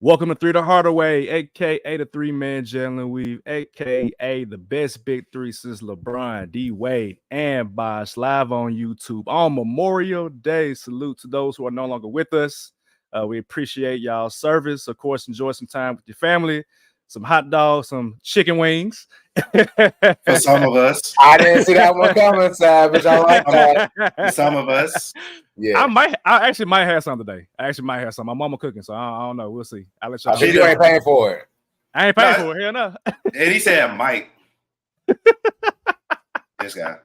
Welcome to Three the Hardaway, aka the three-man Jalen Weave, aka the best big three since LeBron, D Wade, and Bosh, live on YouTube on Memorial Day. Salute to those who are no longer with us. We appreciate y'all's service. Of course, enjoy some time with your family, some hot dogs, some chicken wings. For some of us. I didn't see that one coming, Savage. I like that. For some of us. Yeah. I actually might have some today. My mama cooking, so I don't know. We'll see. I'll let y'all. You ain't paying for it. I ain't paying for it. Hell no. And he said Mike. This guy.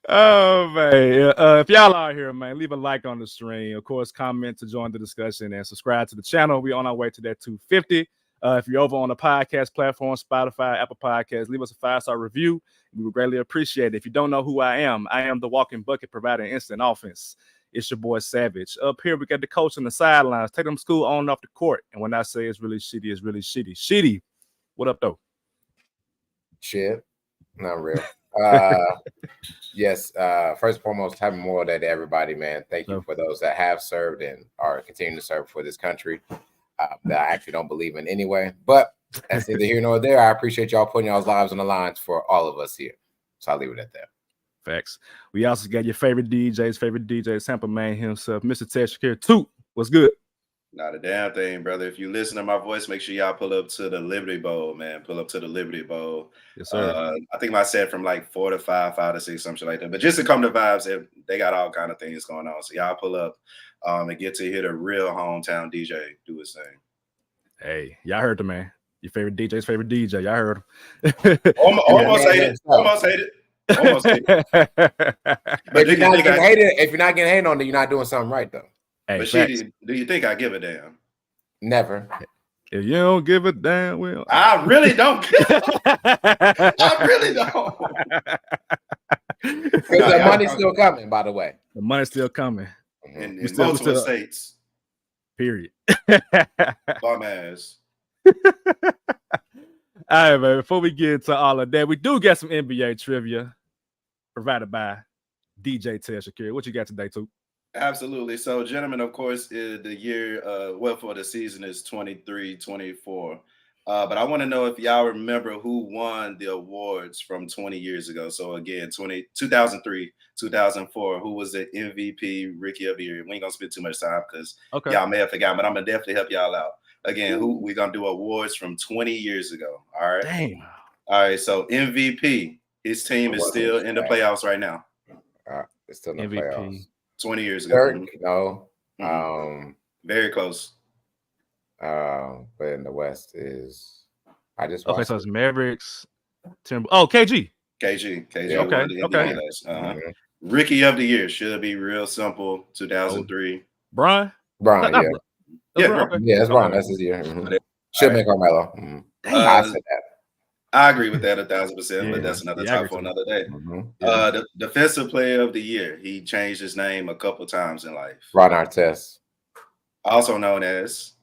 Oh man. If y'all are here, man, leave a like on the stream. Of course, comment to join the discussion and subscribe to the channel. We're on our way to that 250. If you're over on the podcast platform, Spotify, Apple Podcasts, leave us a 5-star review. We would greatly appreciate it. If you don't know who I am the walking bucket providing instant offense. It's your boy Savage. Up here, we got the coach on the sidelines. Take them to school on and off the court. And when I say it's really shitty, it's really shitty. Shitty, what up, though? Shit, not real. Yes, first and foremost, happy Memorial Day to everybody, man. Thank you for those that have served and are continuing to serve for this country. That I actually don't believe in anyway, but that's neither here nor there. I appreciate y'all putting y'all's lives on the lines for all of us here. So I'll leave it at that. Facts. We also got your favorite DJ, Sample Man himself, Mr. Ted Shakir. Toot, what's good? Not a damn thing, brother. If you listen to my voice, make sure y'all pull up to the Liberty Bowl, man. Pull up to the Liberty Bowl. Yes, sir. I think I said from like 4 to 5, 5 to 6, something like that. But just to come to vibes, they got all kind of things going on. So y'all pull up and get to hear the real hometown DJ do his thing. Hey, y'all heard the man. Your favorite DJ's favorite DJ. Y'all heard him. Almost hate it. But if you're not getting hated on it, you're not doing something right, though. Hey, but Shitty, do you think I give a damn? Never. If you don't give a damn, well, I really don't. I really don't. Because the money's still coming, by the way. The money's still coming. In multiple states. Period. Bum ass. All right, man. Before we get into all of that, we do get some NBA trivia provided by DJ Ted Shakir. What you got today, too? Absolutely. So, gentlemen, of course, the year, for the season is 23-24. But I want to know if y'all remember who won the awards from 20 years ago. So, again, 2003, 2004, who was the MVP, Rookie of the Year? We ain't going to spend too much time because y'all may have forgotten, but I'm going to definitely help y'all out. Again, who we're going to do awards from 20 years ago. All right. Damn. All right. So, MVP, his team is still in the playoffs right now. It's still in the playoffs. 20 years ago. No. Very close. But in the West is so it's Mavericks, KG. Okay. Rookie of the Year should be real simple. 2003. Bron, yeah. That's Bron. That's his year. Should make Carmelo. I said that. I agree with that 1,000%, but that's another topic for another day. The Defensive Player of the Year. He changed his name a couple times in life. Ron Artest, also known as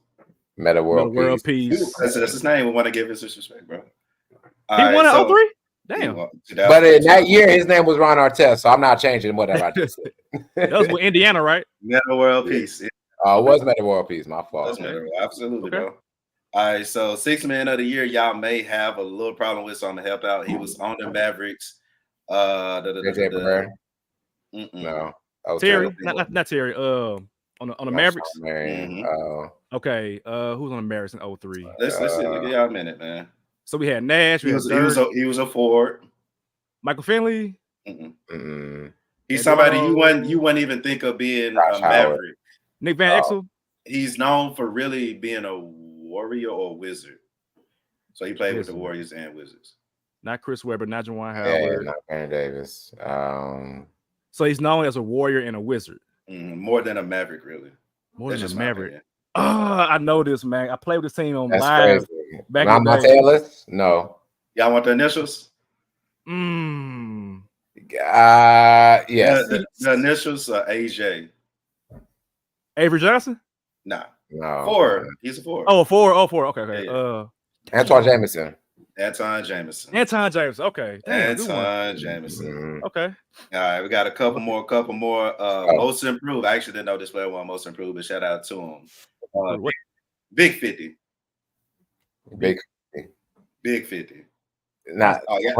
Meta World Peace. That's his name. We want to give his respect, bro. He won in 03? Damn. But in that year, his name was Ron Artest, so I'm not changing whatever I just said. That was with Indiana, right? Meta World Peace. It was Meta World Peace. My fault. Absolutely, bro. All right, so 6th Man of the Year, y'all may have a little problem with, so I'm gonna help out. He was on the Mavericks. No, Terry, not Terry. On the Mavericks. Okay, who's on the Mavericks in 03? Let's give y'all a minute, man. So we had Nash. He was a forward. Michael Finley. He's somebody you wouldn't even think of being a Maverick. Nick Van Exel. He's known for really being a Warrior or Wizard. So he played with the Warriors and Wizards. Not Chris Webber, not Juwan Howard. Not Brandon Davis. So he's known as a Warrior and a Wizard. More than a Maverick, really. More than a Maverick. I know this, man. I played with this team on live. Crazy. Back in the day. List? No. Y'all want the initials? Yes. The initials are AJ. Avery Johnson? No. 4. He's a 4. Oh, 4. Okay. Yeah. Antoine Jameson. Antoine Jameson. Okay. Damn, Antoine Jameson. Okay. All right, we got a couple more. Most improved. I actually didn't know this player won most improved, but shout out to him. Big 50. Big. Big 50. Not. Oh yeah.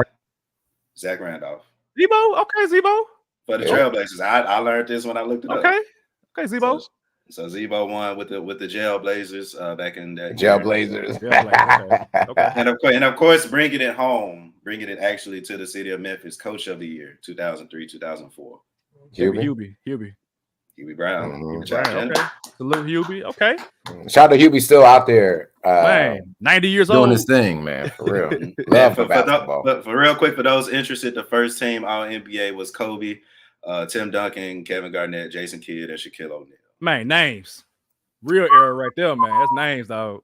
Zach Randolph. Zebo, okay, Zebo. For the Trailblazers, I learned this when I looked it up. Okay, Zebo. So Zebo won with the Jailblazers back in that Jailblazers. Okay. And of course, bringing it actually to the city of Memphis, Coach of the Year, 2003-2004. Hubie Brown. Okay. Salute Hubie. Okay. Shout out to Hubie, still out there. Man, 90 years doing old. his thing, man. For real. Love for basketball. But for real quick, for those interested, the first team All NBA was Kobe, Tim Duncan, Kevin Garnett, Jason Kidd, and Shaquille O'Neal. Man, names. Real era right there, man. That's names, dog.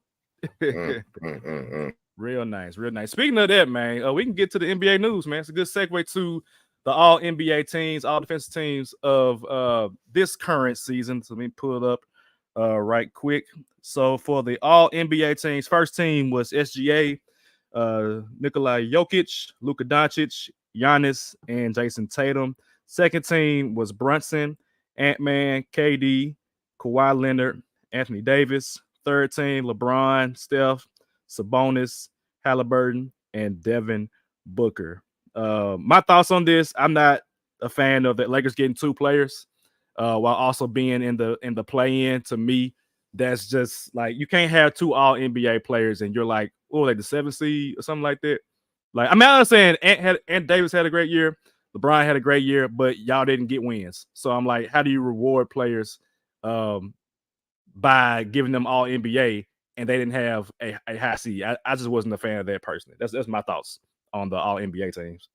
Real nice. Speaking of that, man, we can get to the NBA news, man. It's a good segue to the all NBA teams, all defensive teams of this current season. So let me pull it up right quick. So for the all NBA teams, first team was SGA, Nikola Jokic, Luka Doncic, Giannis, and Jason Tatum. Second team was Brunson, Ant-Man, KD, Kawhi Leonard, Anthony Davis. Third team, LeBron, Steph, Sabonis, Halliburton, and Devin Booker. My thoughts on this: I'm not a fan of the Lakers getting two players while also being in the play-in. To me, that's just like you can't have two all NBA players and you're like, oh, like the 7th seed or something like that. Like, I mean, I'm saying Ant Davis had a great year, LeBron had a great year, but y'all didn't get wins. So I'm like, how do you reward players by giving them all NBA and they didn't have a high seed? I just wasn't a fan of that personally. That's my thoughts on the all NBA teams.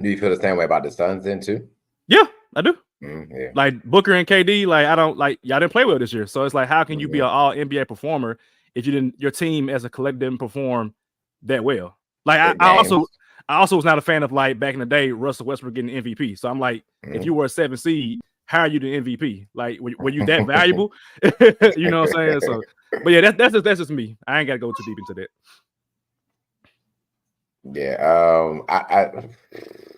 Do you feel the same way about the Suns then too? Yeah, I do. Yeah. Like Booker and KD, like I don't like y'all didn't play well this year. So it's like, how can you be an all NBA performer if your team as a collective didn't perform that well? Like I also was not a fan of, like, back in the day, Russell Westbrook getting MVP. So I'm like, if you were a 7 seed, how are you the MVP? Like, were you that valuable? You know what I'm saying? So, but yeah, that's just me. I ain't got to go too deep into that. Yeah,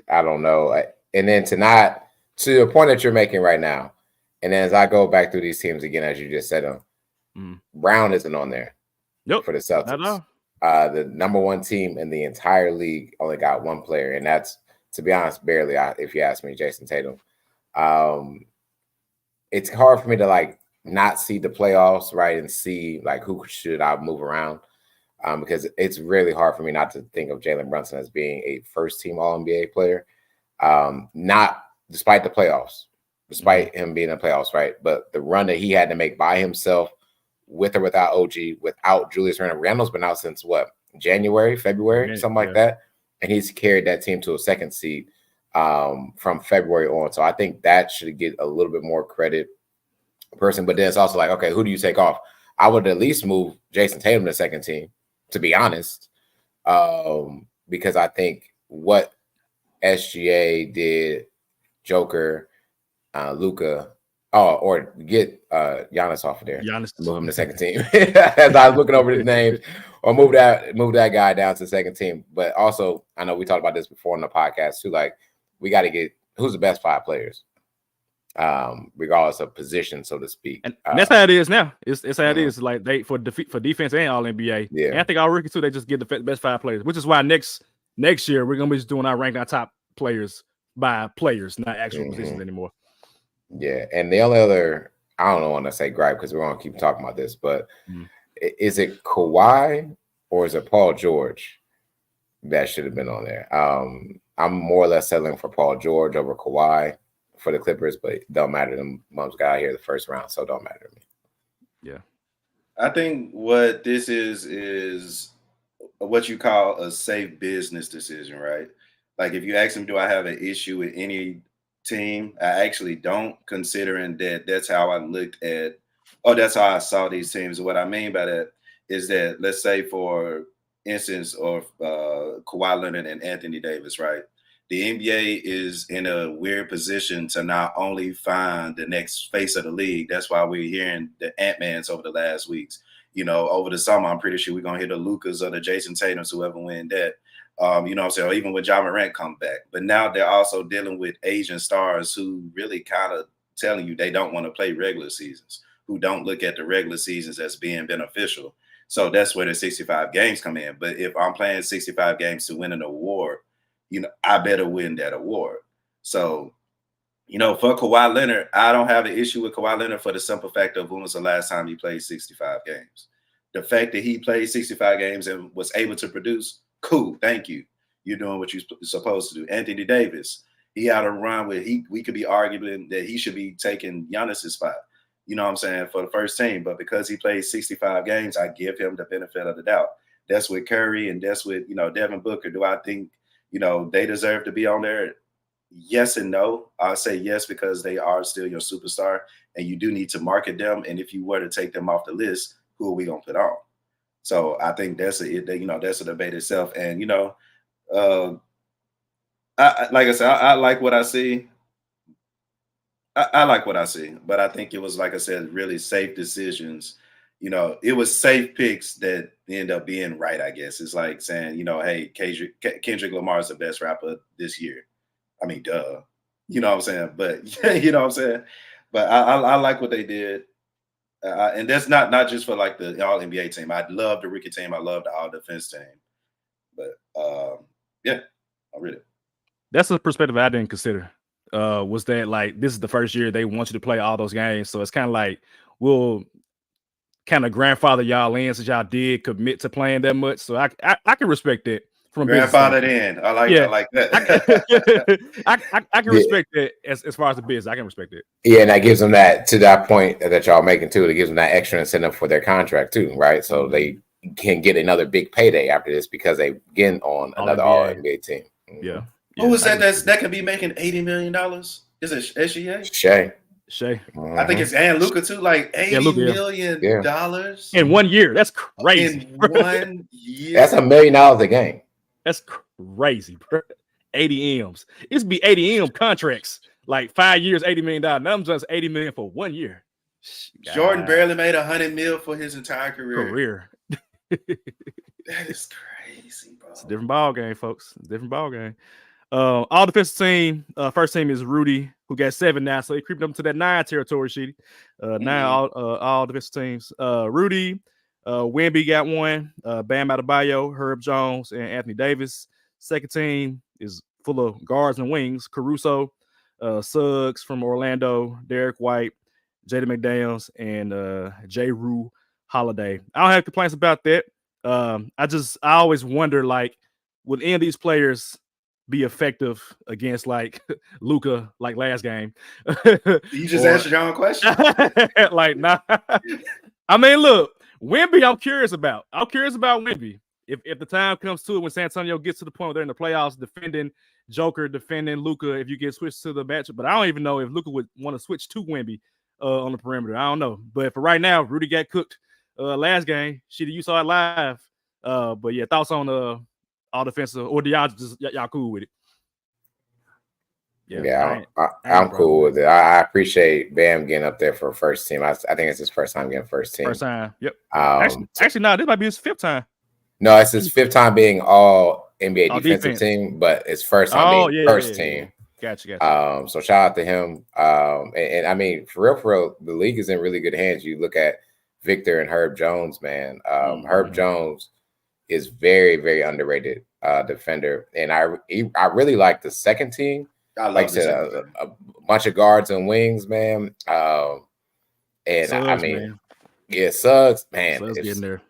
I don't know. And then to the point that you're making right now, and then as I go back through these teams again, as you just said them, Brown isn't on there. Nope, for the Celtics. Not at all. The number one team in the entire league only got one player, and that's, to be honest, barely. If you ask me, Jason Tatum. It's hard for me to like not see the playoffs, right, and see like who should I move around. Because it's really hard for me not to think of Jalen Brunson as being a first-team All-NBA player, not despite the playoffs, despite him being in the playoffs, right? But the run that he had to make by himself, with or without OG, without Julius Randle. Randle's been out since what, January, February, something like that, and he's carried that team to a 2nd seed from February on. So I think that should get a little bit more credit, person. But then it's also like, okay, who do you take off? I would at least move Jason Tatum to 2nd team, to be honest, because I think what SGA did, Joker, Luka, or get Giannis off of there, move him to 2nd team. As I was looking over his names, or move that guy down to 2nd team. But also, I know we talked about this before in the podcast too. Like, we got to get who's the best 5 players, regardless of position, so to speak. And that's how it is now. It's how it is. Like, they for defense and all NBA. Yeah, and I think our rookies too. They just get the best 5 players, which is why next year we're gonna be just doing our top players by players, not actual positions anymore. Yeah, and the only other, I don't want to say gripe because we're gonna keep talking about this, but is it Kawhi or is it Paul George that should have been on there? I'm more or less settling for Paul George over Kawhi for the Clippers, but it don't matter. Them mums got out here the first round, so it don't matter to me. Yeah, I think what this is what you call a safe business decision, right? Like, if you ask me, do I have an issue with any team? I actually don't, considering that that's how I looked at, that's how I saw these teams. What I mean by that is that, let's say, for instance, or Kawhi Leonard and Anthony Davis, right? The NBA is in a weird position to not only find the next face of the league. That's why we're hearing the Ant-Mans over the last weeks. You know, over the summer, I'm pretty sure we're going to hear the Lukas or the Jason Tatums, whoever win that. You know what I'm saying? Or even when Ja Morant come back. But now they're also dealing with Asian stars who really kind of telling you they don't want to play regular seasons. who don't look at the regular seasons as being beneficial. So that's where the 65 games come in. But if I'm playing 65 games to win an award, I better win that award. So, for Kawhi Leonard, I don't have an issue with Kawhi Leonard for the simple fact of when was the last time he played 65 games. The fact that he played 65 games and was able to produce, cool, thank you. You're doing what you're supposed to do. Anthony Davis, he had a run where we could be arguing that he should be taking Giannis's spot. You know what I'm saying, for the first team. But because he played 65 games, I give him the benefit of the doubt. That's with Curry and that's with, Devin Booker. Do I think, they deserve to be on there? Yes and no. I'll say yes because they are still your superstar and you do need to market them. And if you were to take them off the list, who are we going to put on? So I think that's a debate itself. And, like I said, I like what I see. I like what I see, but I think it was, like I said, really safe decisions. It was safe picks that end up being right, I guess. It's like saying, hey, Kendrick Lamar is the best rapper this year. I mean, duh. You know what I'm saying? But, you know what I'm saying? But I like what they did. And that's not just for, like, the All-NBA team. I love the rookie team. I love the All-Defense team. But, yeah, I read it. That's a perspective I didn't consider. Was that, like, this is the first year they want you to play all those games, so it's kind of like we'll kind of grandfather y'all in since y'all did commit to playing that much. So I can respect that from grandfathered in. I like that. I can respect that as far as the business. I can respect it. Yeah, and that gives them that point that y'all making too. It gives them that extra incentive for their contract too, right? So they can get another big payday after this because they get on another All-NBA team. Yeah. Who is that can be making $80 million? Is it SGA? Shea. I think it's and Luka too, like $80 million in 1 year. That's crazy. In 1 year. That's $1 million a game. That's crazy, bro. 80 M's. It's be 80 M contracts, like 5 years, $80 million. Now I'm just $80 million for 1 year. God. Jordan barely made $100 million for his entire career. That is crazy, bro. It's a different ball game, folks. Different ball game. All defensive team. First team is Rudy, who got 7 now, so he creeped up to that 9 territory, Sheedy. 9 all defensive teams. Rudy, Wemby got 1. Bam Adebayo, Herb Jones, and Anthony Davis. Second team is full of guards and wings. Caruso, Suggs from Orlando, Derek White, Jaden McDaniels, and J. Rue Holiday. I don't have complaints about that. I always wonder, like, would any of these players be effective against, like, Luka, like last game? You just answered your own question. Like, nah. I mean, look, Wemby, I'm curious about Wemby. If the time comes to it when San Antonio gets to the point where they're in the playoffs, defending Joker, defending Luka, if you get switched to the matchup. But I don't even know if Luka would want to switch to Wemby on the perimeter. I don't know. But for right now, Rudy got cooked last game. You saw it live. But yeah, thoughts on all defensive, or do y'all cool with it? Yeah, I'm cool with it. I appreciate Bam getting up there for first team. I think it's his first time getting first team. First time, yep. Actually, no, this might be his 5th time. No, it's his 5th time being all NBA defensive team, but it's first time being first team. Gotcha. So shout out to him. And I mean, for real, the league is in really good hands. You look at Victor and Herb Jones, man. Herb Jones is very, very underrated defender, and I really like the second team. Like I said, a bunch of guards and wings, man. And Suggs, I mean, man. Yeah, Suggs, man. Suggs getting there.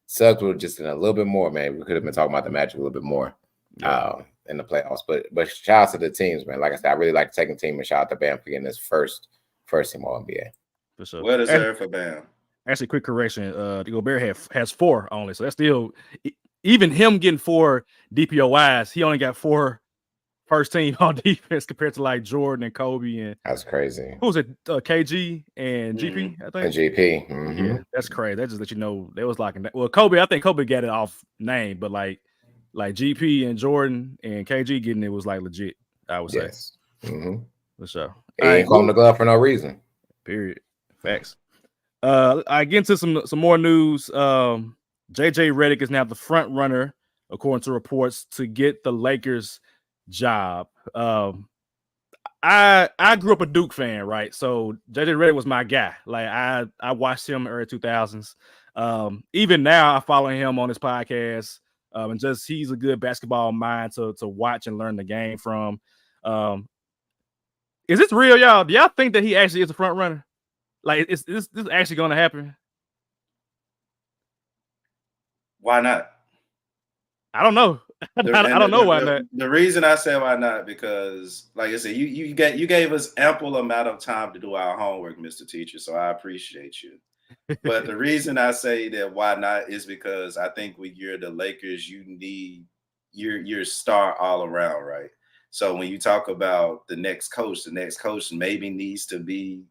Suggs would just in a little bit more, man. We could have been talking about the Magic a little bit more in the playoffs. But shout out to the teams, man. Like I said, I really like the second team, and shout out to Bam for getting his first team All-NBA. For sure. Well deserved for Bam. Actually, quick correction. Gobert has 4 only, so that's still even him getting 4 DPOIs. He only got 4 first team on defense compared to, like, Jordan and Kobe and that's crazy. Who was it? KG and GP, I think. And GP. Mm-hmm. Yeah, that's crazy. That just let you know they was locking that. Well, Kobe, I think Kobe got it off name, but like GP and Jordan and KG getting it was like legit. I would say. Yes. Mm-hmm. For sure. He ain't calling the glove for no reason. Period. Facts. I get into some more news. JJ Redick is now the front runner, according to reports, to get the Lakers job. I grew up a Duke fan, right? So JJ Redick was my guy. Like I watched him in the early 2000s. Even now I follow him on his podcast. And just he's a good basketball mind to watch and learn the game from. Is this real, y'all? Do y'all think that he actually is a front runner? Like, is this actually going to happen? Why not? I don't know. I don't know why not. The reason I say why not, because like I said, you gave us ample amount of time to do our homework, Mr. Teacher. So I appreciate you. But the reason I say that why not is because I think when you're the Lakers, you need your star all around, right? So when you talk about the next coach maybe needs to be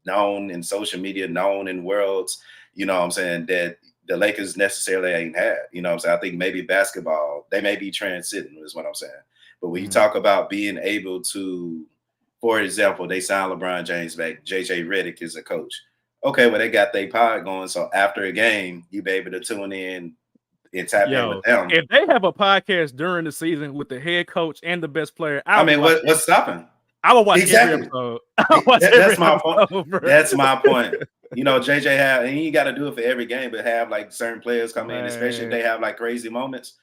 known in social media, known in worlds, you know what I'm saying, that the Lakers necessarily ain't had. You know what I'm saying? I think maybe basketball, they may be transiting is what I'm saying. But when you talk about being able to, for example, they signed LeBron James back, JJ Redick is a coach. Okay, well, they got their pod going. So after a game, you be able to tune in and tap in with them. If they have a podcast during the season with the head coach and the best player, what's stopping? I will watch every episode. That's my point. That's my point. You know, JJ and you got to do it for every game, but have like certain players come in, especially if they have like crazy moments.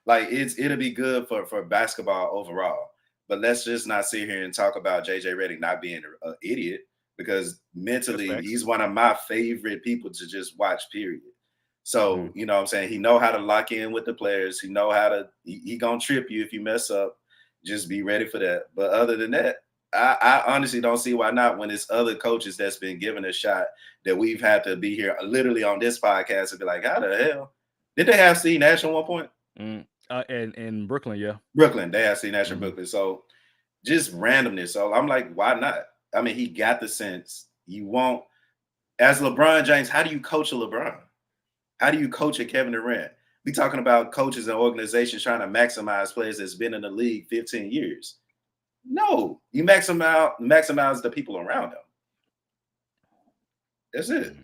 Like it'll be good for basketball overall. But let's just not sit here and talk about JJ Redick not being an idiot, because mentally he's one of my favorite people to just watch, period. So, you know what I'm saying? He know how to lock in with the players. He know how to, he gonna trip you if you mess up. Just be ready for that. But other than that, I honestly don't see why not, when it's other coaches that's been given a shot that we've had to be here literally on this podcast and be like, how the hell? Did they have Steve Nash at one point? In Brooklyn, yeah. Brooklyn, they have Steve Nash in Brooklyn. So just randomness. So I'm like, why not? I mean, he got the sense. You won't, as LeBron James, how do you coach a LeBron? How do you coach a Kevin Durant? We talking about coaches and organizations trying to maximize players that's been in the league 15 years. No, you maximize the people around them. That's it.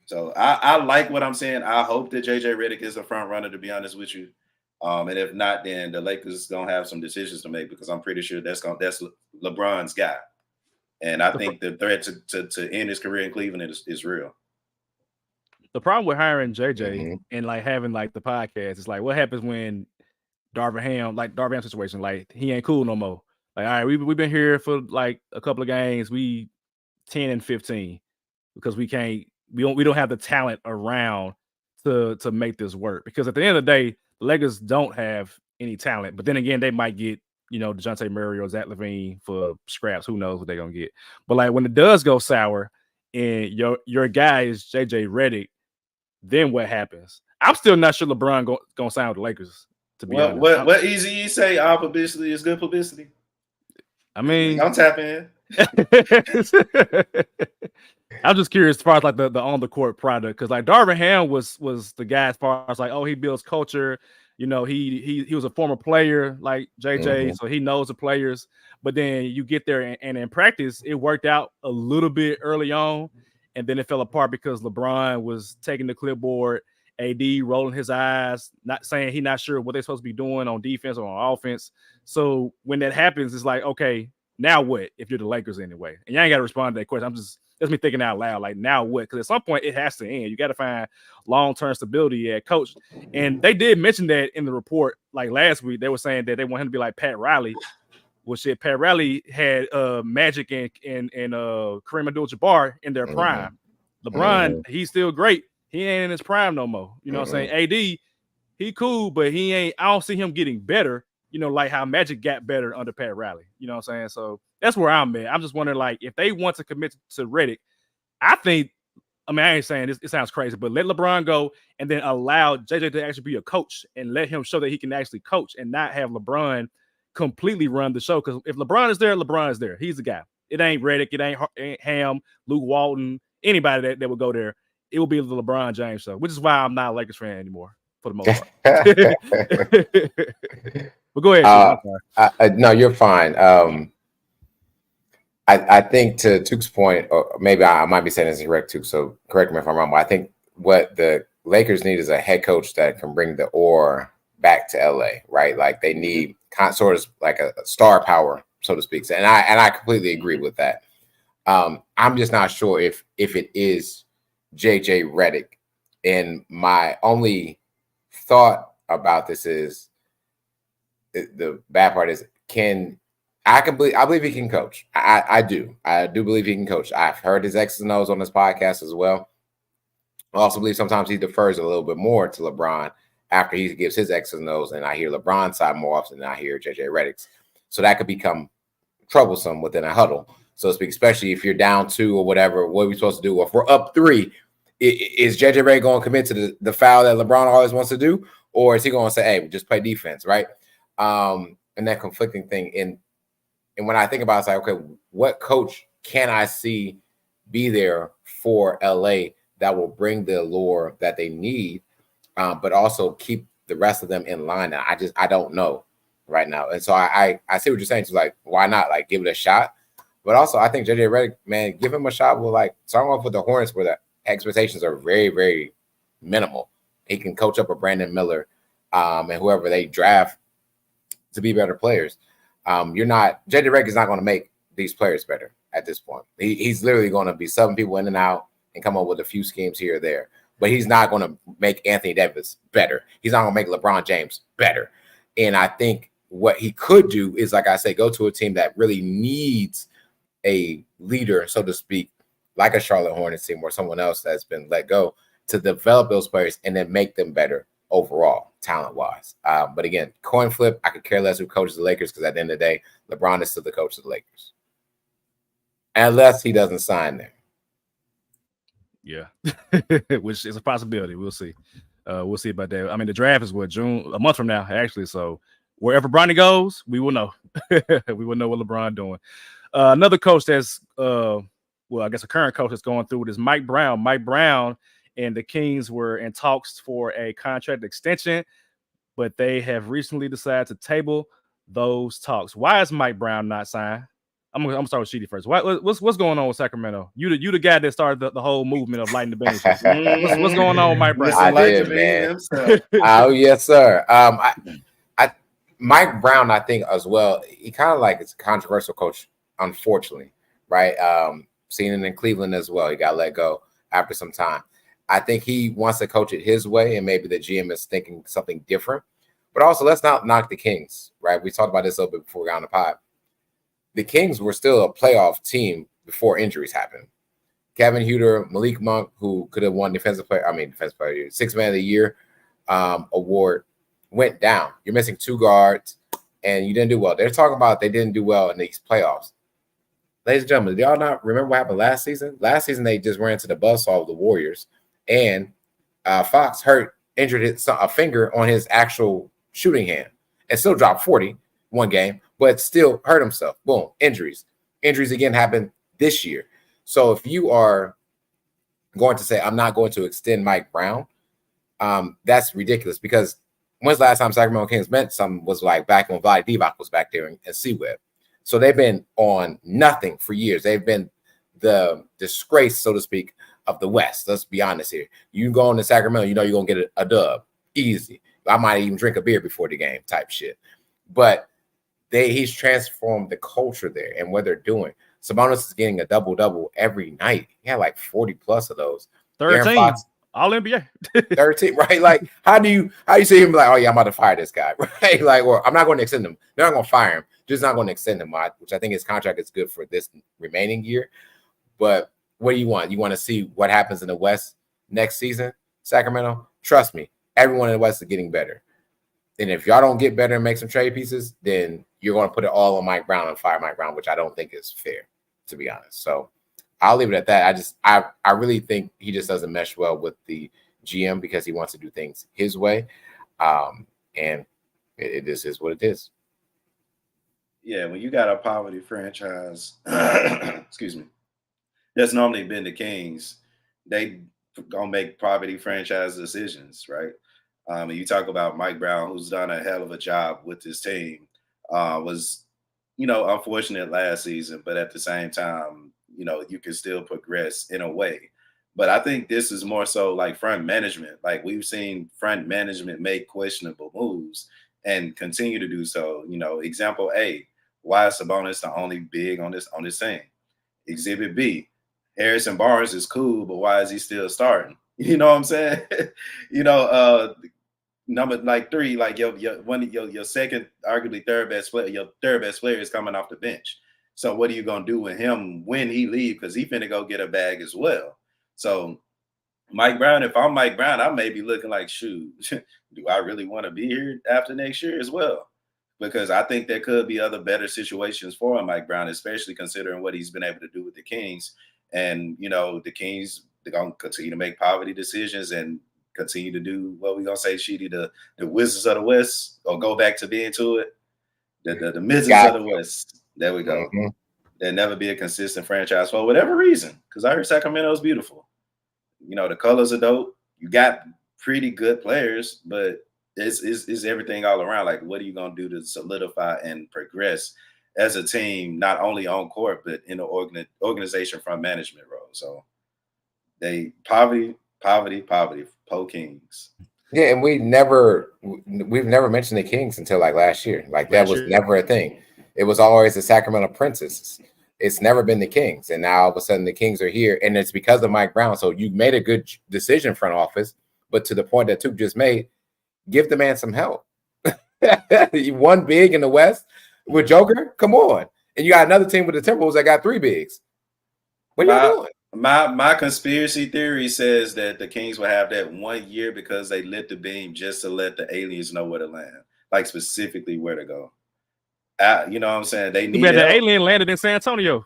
So I like what I'm saying. I hope that JJ Redick is a front runner, to be honest with you. And if not, then the Lakers gonna have some decisions to make, because I'm pretty sure that's LeBron's guy. And I think the threat to end his career in Cleveland is real. The problem with hiring JJ and like having like the podcast is like, what happens when Darvin Ham situation, like he ain't cool no more. Like, all right, we've been here for like a couple of games. We 10-15 because we don't have the talent around to make this work. Because at the end of the day, the Lakers don't have any talent. But then again, they might get, you know, DeJounte Murray or Zach LaVine for scraps. Who knows what they're gonna get? But like when it does go sour and your guy is JJ Redick, then what happens? I'm still not sure LeBron gonna sign with the Lakers. To be honest, what easy you say? All publicity is good publicity. I mean, I'm tapping in. I'm just curious as far as like the on the court product, because like Darvin Ham was the guy as far as like, oh, he builds culture. You know, he was a former player like JJ, so he knows the players. But then you get there and in practice, it worked out a little bit early on, and then it fell apart because LeBron was taking the clipboard, AD rolling his eyes, not saying he's not sure what they're supposed to be doing on defense or on offense. So when that happens, it's like, okay, now what if you're the Lakers anyway? And you ain't got to respond to that question. That's me thinking out loud, like, now what? Because at some point it has to end. You got to find long-term stability at coach. And they did mention that in the report, like last week, they were saying that they want him to be like Pat Riley. Well, shit, Pat Riley had Magic and Kareem Abdul-Jabbar in their prime. LeBron, he's still great. He ain't in his prime no more. You know what I'm saying? AD, he cool, but I don't see him getting better, you know, like how Magic got better under Pat Riley. You know what I'm saying? So that's where I'm at. I'm just wondering, like, if they want to commit to Redick, I ain't saying this, it sounds crazy, but let LeBron go and then allow JJ to actually be a coach and let him show that he can actually coach and not have LeBron completely run the show. Because if LeBron is there, LeBron is there. He's the guy. It ain't Redick. It ain't Ham, Luke Walton, anybody that would go there. It will be the LeBron James show, which is why I'm not a Lakers fan anymore for the most part. But go ahead. No, you're fine. I think to Tuke's point, or maybe I might be saying this incorrect, Tuke, so correct me if I'm wrong, but I think what the Lakers need is a head coach that can bring the aura back to LA, right? Like they need sort of like a star power so to speak. And I completely agree with that. I'm just not sure if it is JJ Redick. And my only thought about this is the bad part is I believe he can coach. I do believe he can coach. I've heard his X's and O's on this podcast as well. I also believe sometimes he defers a little bit more to LeBron after he gives his X's and O's, and I hear LeBron's side more often than I hear JJ Redick's. So that could become troublesome within a huddle, so to speak, especially if you're down 2 or whatever. What are we supposed to do? If we're up 3, is JJ Redick going to commit to the foul that LeBron always wants to do? Or is he going to say, hey, just play defense, right? And that conflicting thing. And when I think about it, it's like, okay, what coach can I see be there for LA that will bring the allure that they need, but also keep the rest of them in line? And I don't know right now. And so I see what you're saying. It's like, why not? Like, give it a shot. But also, I think JJ Redick, man, give him a shot. We'll start off with the Hornets where the expectations are very, very minimal. He can coach up a Brandon Miller and whoever they draft to be better players. JJ Redick is not going to make these players better at this point. He's literally going to be subbing people in and out and come up with a few schemes here or there. But he's not going to make Anthony Davis better. He's not going to make LeBron James better. And I think what he could do is, like I say, go to a team that really needs a leader, so to speak, like a Charlotte Hornets team or someone else that's been let go, to develop those players and then make them better overall, talent-wise. But again, coin flip, I could care less who coaches the Lakers, because at the end of the day, LeBron is still the coach of the Lakers. Unless he doesn't sign there. Yeah, which is a possibility. We'll see. We'll see about that. I mean, the draft is June, a month from now, actually. So wherever Bronny goes, we will know. We will know what LeBron doing. Another coach that's, I guess a current coach that's going through it is Mike Brown. Mike Brown and the Kings were in talks for a contract extension, but they have recently decided to table those talks. Why is Mike Brown not signed? I'm gonna start with Sheedy first. What's going on with Sacramento? You the guy that started the whole movement of lighting the beam. What's going on with Mike Brown? I did, man. Oh yes, sir. Mike Brown, I think as well. He kind of it's a controversial coach, unfortunately, right? Seen it in Cleveland as well. He got let go after some time. I think he wants to coach it his way, and maybe the GM is thinking something different. But also, let's not knock the Kings, right? We talked about this a little bit before we got on the pod. The Kings were still a playoff team before injuries happened. Kevin Huerter, Malik Monk, who could have won Defensive Player, Sixth Man of the Year award, went down. You're missing 2 guards, and you didn't do well. They're talking about they didn't do well in these playoffs. Ladies and gentlemen, do y'all not remember what happened last season? Last season, they just ran to the buzzsaw of the Warriors, and Fox injured a finger on his actual shooting hand and still dropped 40 one game, but still hurt himself. Boom, injuries. Injuries again happened this year. So if you are going to say, I'm not going to extend Mike Brown, that's ridiculous, because when's the last time Sacramento Kings meant something was back when Vlade Divac was back there and C-Web. So they've been on nothing for years. They've been the disgrace, so to speak, of the West. Let's be honest here. You go into Sacramento, you're going to get a dub. Easy. I might even drink a beer before the game type shit. But he's transformed the culture there and what they're doing. Sabonis is getting a double-double every night. He had 40+ of those. 13. All NBA. 13, right? How do you see him oh yeah, I'm about to fire this guy, right? Well, I'm not going to extend him. They're not going to fire him. Just not going to extend him, which I think his contract is good for this remaining year. But what do you want? You want to see what happens in the West next season, Sacramento? Trust me, everyone in the West is getting better. And if y'all don't get better and make some trade pieces, then you're going to put it all on Mike Brown and fire Mike Brown, which I don't think is fair, to be honest. So I'll leave it at that. I really think he just doesn't mesh well with the GM because he wants to do things his way. And it is what it is. Yeah, when you got a poverty franchise, excuse me, that's normally been the Kings, they gonna make poverty franchise decisions, right? And you talk about Mike Brown, who's done a hell of a job with this team, was, unfortunate last season, but at the same time, you can still progress in a way. But I think this is more so front management. We've seen front management make questionable moves and continue to do so. Example A, Why is Sabonis the only big on this team? Exhibit B, Harrison Barnes is cool, but why is he still starting? You know what I'm saying? Number like 3, like your second, arguably third best player, your third best player is coming off the bench. So what are you gonna do with him when he leaves? Because he finna go get a bag as well. So Mike Brown, if I'm Mike Brown, I may be looking like, shoot, do I really want to be here after next year as well? Because I think there could be other better situations for Mike Brown, especially considering what he's been able to do with the Kings. And, the Kings, they're going to continue to make poverty decisions and continue to do what we're going to say, Sheedy, the Wizards of the West, or go back to being to it. The Wizards of the West. There we go. Mm-hmm. There'll never be a consistent franchise for whatever reason, because I heard Sacramento is beautiful. The colors are dope. You got pretty good players, but it's everything all around. Like, what are you going to do to solidify and progress as a team, not only on court, but in the organization from management role? So they poverty, Po Kings. Yeah, and we've never mentioned the Kings until like last year. Like that was never a thing. It was always the Sacramento Princesses. It's never been the Kings. And now all of a sudden the Kings are here, and it's because of Mike Brown. So you made a good decision, front office, but to the point that Tuke just made, give the man some help. You won big in the West with Joker. Come on. And you got another team with the Timberwolves that got 3 bigs. What are you doing? My conspiracy theory says that the Kings will have that 1 year because they lit the beam just to let the aliens know where to land, like specifically where to go. You know what I'm saying? They need the alien landed in San Antonio.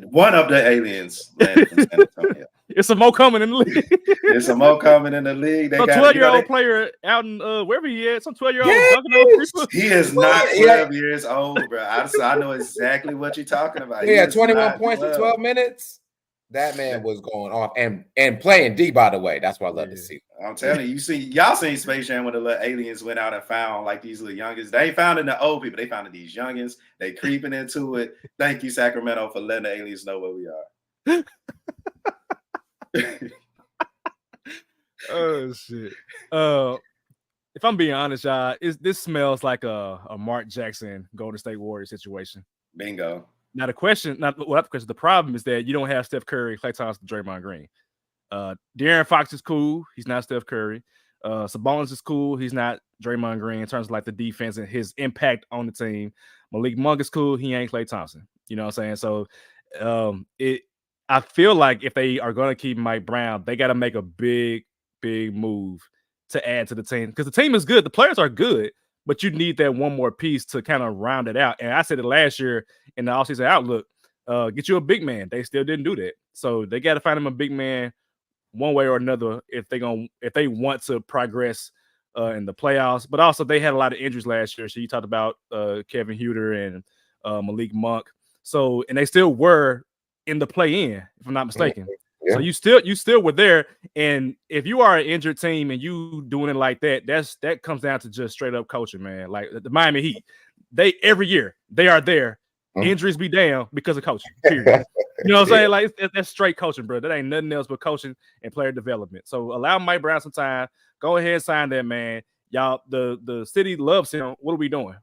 One of the aliens landed in San Antonio. It's a mo coming in the league. It's a mo coming in the league. They some 12-year-old player out in wherever he is. Some 12-year-old. He is not 12 years old, bro. I know exactly what you're talking about. Yeah, 21 points in 12 minutes. That man was going off and playing D, by the way. That's what I love to see. I'm telling you, y'all seen Space Jam when the little aliens went out and found like these little youngins. They ain't found in the old people. They found in these youngins. They creeping into it. Thank you, Sacramento, for letting the aliens know where we are. Oh shit. If I'm being honest, y'all, this smells like a Mark Jackson Golden State Warriors situation. Bingo. Now the problem is that you don't have Steph Curry, Klay Thompson, Draymond Green. De'Aaron Fox is cool. He's not Steph Curry. Sabonis is cool. He's not Draymond Green in terms of like the defense and his impact on the team. Malik Monk is cool. He ain't Klay Thompson. You know what I'm saying? So I feel like if they are going to keep Mike Brown, they got to make a big move to add to the team, because the team is good. The players are good, but you need that one more piece to kind of round it out. And I said it last year in the offseason outlook, get you a big man. They still didn't do that. So they got to find him a big man one way or another if they want to progress in the playoffs. But also they had a lot of injuries last year. So you talked about Kevin Huerter and Malik Monk. So, and they still were in the play-in, if I'm not mistaken. Yeah. So you still were there. And if you are an injured team and you doing it like that, that comes down to just straight up coaching, man. Like the Miami Heat, they every year they are there. Injuries be down because of coaching. Period. You know what I'm saying? Like that's straight coaching, bro. That ain't nothing else but coaching and player development. So allow Mike Brown some time. Go ahead and sign that man. Y'all, the city loves him. What are we doing?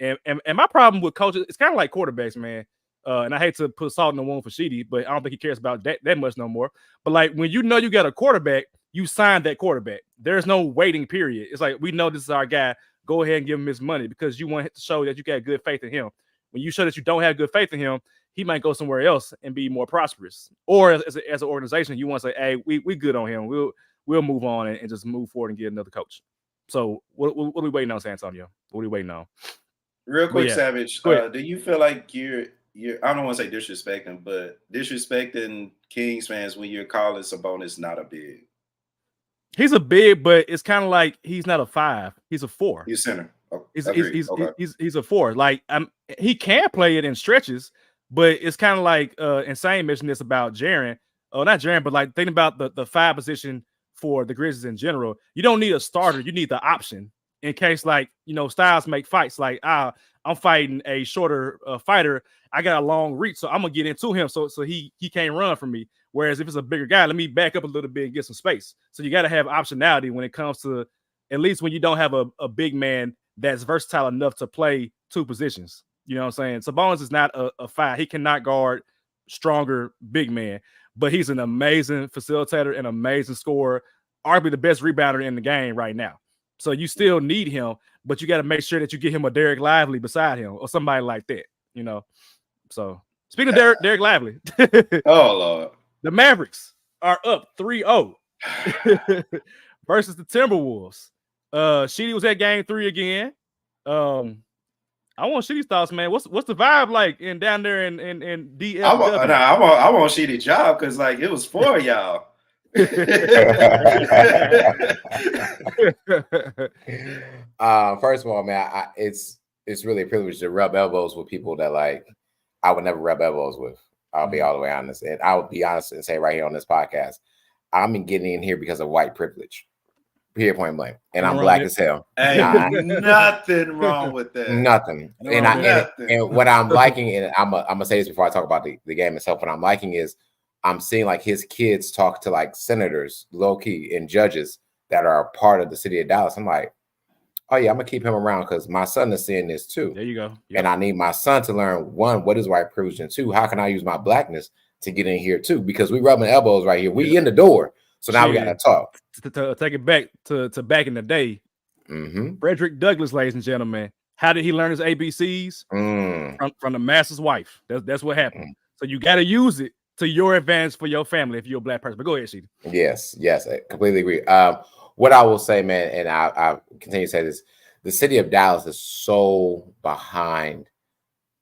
And my problem with coaches, it's kind of like quarterbacks, man. And I hate to put salt in the wound for Sheedy, but I don't think he cares about that much no more. But like when you know you got a quarterback, you sign that quarterback. There's no waiting period. It's like, we know this is our guy. Go ahead and give him his money because you want to show that you got good faith in him. When you show that you don't have good faith in him, he might go somewhere else and be more prosperous. Or as an organization, you want to say, hey, we good on him. We'll move on and just move forward and get another coach. So what are we waiting on, San Antonio? What are we waiting on? Real quick, Savage, do you feel like you're I don't want to say disrespecting, but disrespecting Kings fans when you're calling Sabonis not a big? He's a big, but it's kind of like he's not a 5. He's a 4. He's center. Oh, he's a 4. Like he can play it in stretches, but it's kind of like Insane mentioned this about Jaren. Oh, not Jaren, but like thinking about the 5 position for the Grizzlies in general. You don't need a starter. You need the option in case, like, styles make fights. Like, I'm fighting a shorter fighter. I got a long reach, so I'm gonna get into him so he can't run from me. Whereas if it's a bigger guy, let me back up a little bit and get some space. So you got to have optionality when it comes to, at least when you don't have a big man that's versatile enough to play two positions. You know what I'm saying? Sabonis is not a 5. He cannot guard stronger big man, but he's an amazing facilitator, an amazing scorer, arguably the best rebounder in the game right now. So you still need him, but you got to make sure that you get him a Derek Lively beside him or somebody like that, you know. So speaking of Derek Lively, oh Lord, the Mavericks are up 3-0 versus the Timberwolves. Sheedy was at game 3 again. I want Sheedy's thoughts, man. What's the vibe like down there in DFW? I want Sheedy's job because like it was for y'all. First of all, man, it's really a privilege to rub elbows with people that like I would never rub elbows with. I'll be all the way honest, and I would be honest and say right here on this podcast, I'm getting in here because of white privilege. Period, point blank. And I'm black as hell. Hey, nothing wrong with that. Nothing. And what I'm liking, and I'm gonna say this before I talk about the game itself. What I'm liking is I'm seeing like his kids talk to like senators, low key, and judges that are a part of the city of Dallas. I'm like, oh yeah, I'm gonna keep him around because my son is seeing this too. There you go. Yep. And I need my son to learn, one, what is white privilege, and two, how can I use my blackness to get in here too? Because we rubbing elbows right here. We in the door. So now we got to talk. To take it back to back in the day, Frederick Douglass, ladies and gentlemen, how did he learn his ABCs? From the master's wife. That's what happened. So you got to use it to your advantage for your family if you're a black person. But go ahead, Sheedy. Yes, I completely agree. What I will say, man, and I continue to say this, the city of Dallas is so behind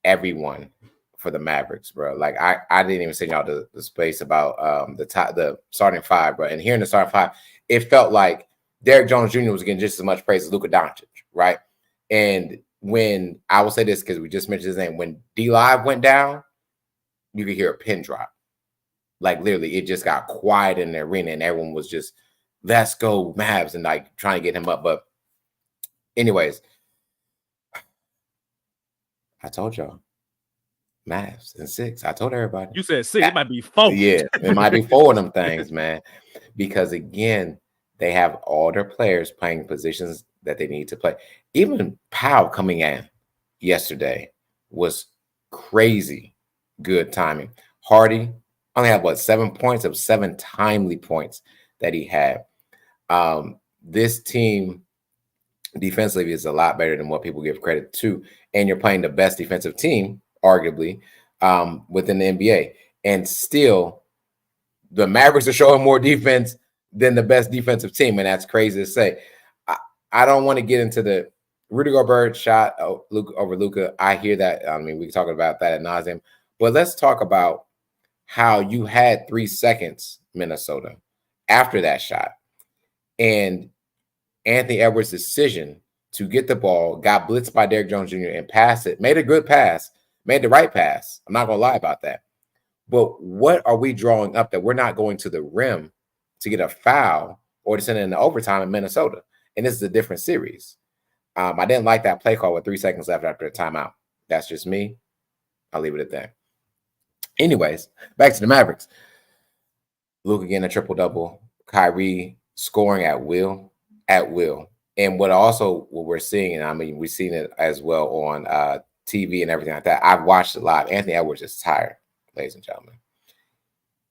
everyone for the Mavericks, bro. Like I didn't even send y'all the space about the starting 5, bro. And hearing the starting 5, it felt like Derrick Jones Jr. was getting just as much praise as Luka Doncic, right? And when I will say this because we just mentioned his name, when D-Live went down, you could hear a pin drop. Like literally, it just got quiet in the arena, and everyone was just, "Let's go Mavs," and like trying to get him up. But anyways, I told y'all. Mavs and 6. I told everybody. You said 6. It might be 4. Yeah, it might be 4 of them things, man. Because again, they have all their players playing positions that they need to play. Even Powell coming in yesterday was crazy good timing. Hardy only had 7 points of 7 timely points that he had. This team defensively is a lot better than what people give credit to, and you're playing the best defensive team, arguably, within the NBA. And still, the Mavericks are showing more defense than the best defensive team, and that's crazy to say. I don't want to get into the Rudy Gobert shot over Luka. I hear that. I mean, we can talk about that ad nauseum. But let's talk about how you had 3 seconds, Minnesota, after that shot. And Anthony Edwards' decision to get the ball, got blitzed by Derrick Jones Jr. and passed it, made a good pass, made the right pass. I'm not going to lie about that. But what are we drawing up that we're not going to the rim to get a foul or to send it into overtime in Minnesota? And this is a different series. I didn't like that play call with 3 seconds left after a timeout. That's just me. I'll leave it at that. Anyways, back to the Mavericks. Luka getting a triple-double. Kyrie scoring at will. And what we're seeing, and I mean, we've seen it as well on TV and everything like that. I've watched it live. Anthony Edwards is tired, ladies and gentlemen.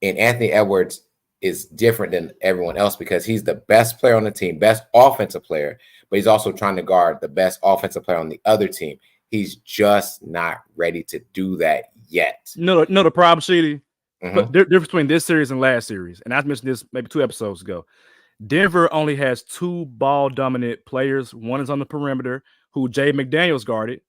And Anthony Edwards is different than everyone else because he's the best player on the team, best offensive player, but he's also trying to guard the best offensive player on the other team. He's just not ready to do that yet. No, the problem, Sheedy, but the difference between this series and last series, and I mentioned this maybe 2 episodes ago. Denver only has 2 ball-dominant players. One is on the perimeter, who Jay McDaniels guarded,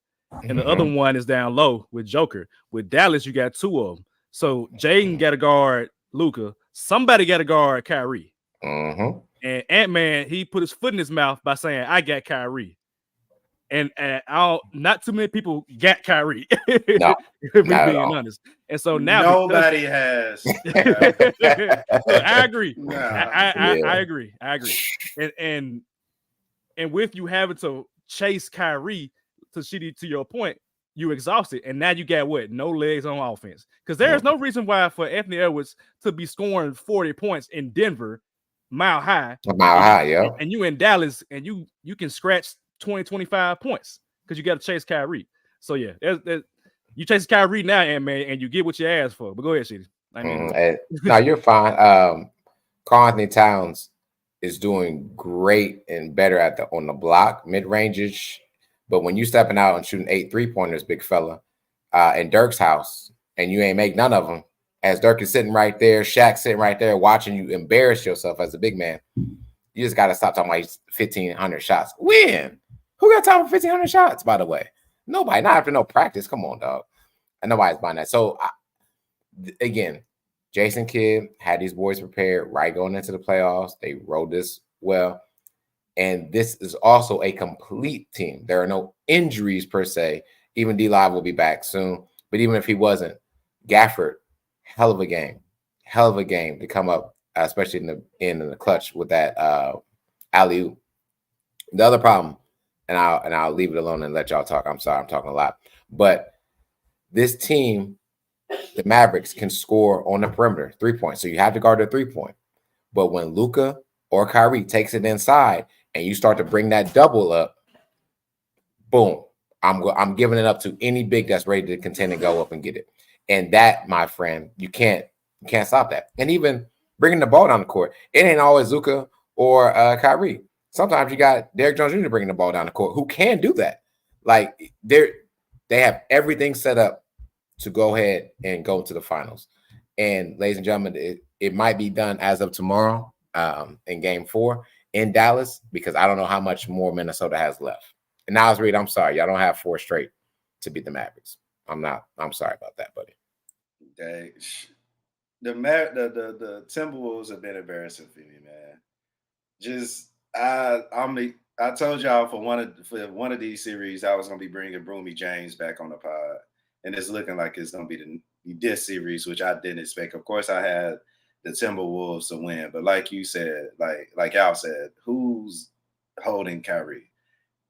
and the other one is down low with Joker. With Dallas, you got 2 of them. So Jaden got to guard Luka. Somebody got to guard Kyrie. And Ant-Man, he put his foot in his mouth by saying, "I got Kyrie." And not too many people got Kyrie. No, being honest. And so now nobody has. I agree. No. I agree. And with you having to chase Kyrie, to your point, you exhausted, and now you got what? No legs on offense. Because there's no reason why for Anthony Edwards to be scoring 40 points in Denver, mile high, yeah. And you in Dallas, and you can scratch 20, 25 points because you got to chase Kyrie. So yeah, you chase Kyrie now, and you get what you asked for. But go ahead, Sheedy. No, you're fine. Karl Anthony Towns is doing great and better on the block, mid-range-ish. But when you stepping out and shooting 8 3-pointers, big fella, in Dirk's house, and you ain't make none of them, as Dirk is sitting right there, Shaq sitting right there, watching you embarrass yourself as a big man, you just got to stop talking about 1,500 shots. When? Who got time for 1,500 shots, by the way? Nobody, not after no practice. Come on, dog. And nobody's buying that. So, again, Jason Kidd had these boys prepared right going into the playoffs. They rode this well. And this is also a complete team. There are no injuries per se. Even D-Live will be back soon. But even if he wasn't, Gafford, hell of a game to come up, especially in the clutch with that alley-oop. The other problem, and I'll leave it alone and let y'all talk. I'm sorry, I'm talking a lot. But this team, the Mavericks, can score on the perimeter, 3-point. So you have to guard the 3-point. But when Luka or Kyrie takes it inside and you start to bring that double up, boom, I'm giving it up to any big that's ready to contend and go up and get it. And that, my friend, you can't stop that. And even bringing the ball down the court, it ain't always Luka or Kyrie. Sometimes you got Derrick Jones Jr. bringing the ball down the court who can do that. Like they have everything set up to go ahead and go to the finals. And ladies and gentlemen, it might be done as of tomorrow in Game 4 in Dallas, because I don't know how much more Minnesota has left. And now, Reed, I'm sorry, y'all don't have 4 straight to beat the Mavericks. I'm sorry about that, buddy. The Timberwolves have been embarrassing for me, man. Just I told y'all for one of these series I was gonna be bringing Broomy James back on the pod, and it's looking like it's gonna be this series, which I didn't expect. Of course, I had the Timberwolves to win, but like you said, like y'all said, who's holding Kyrie?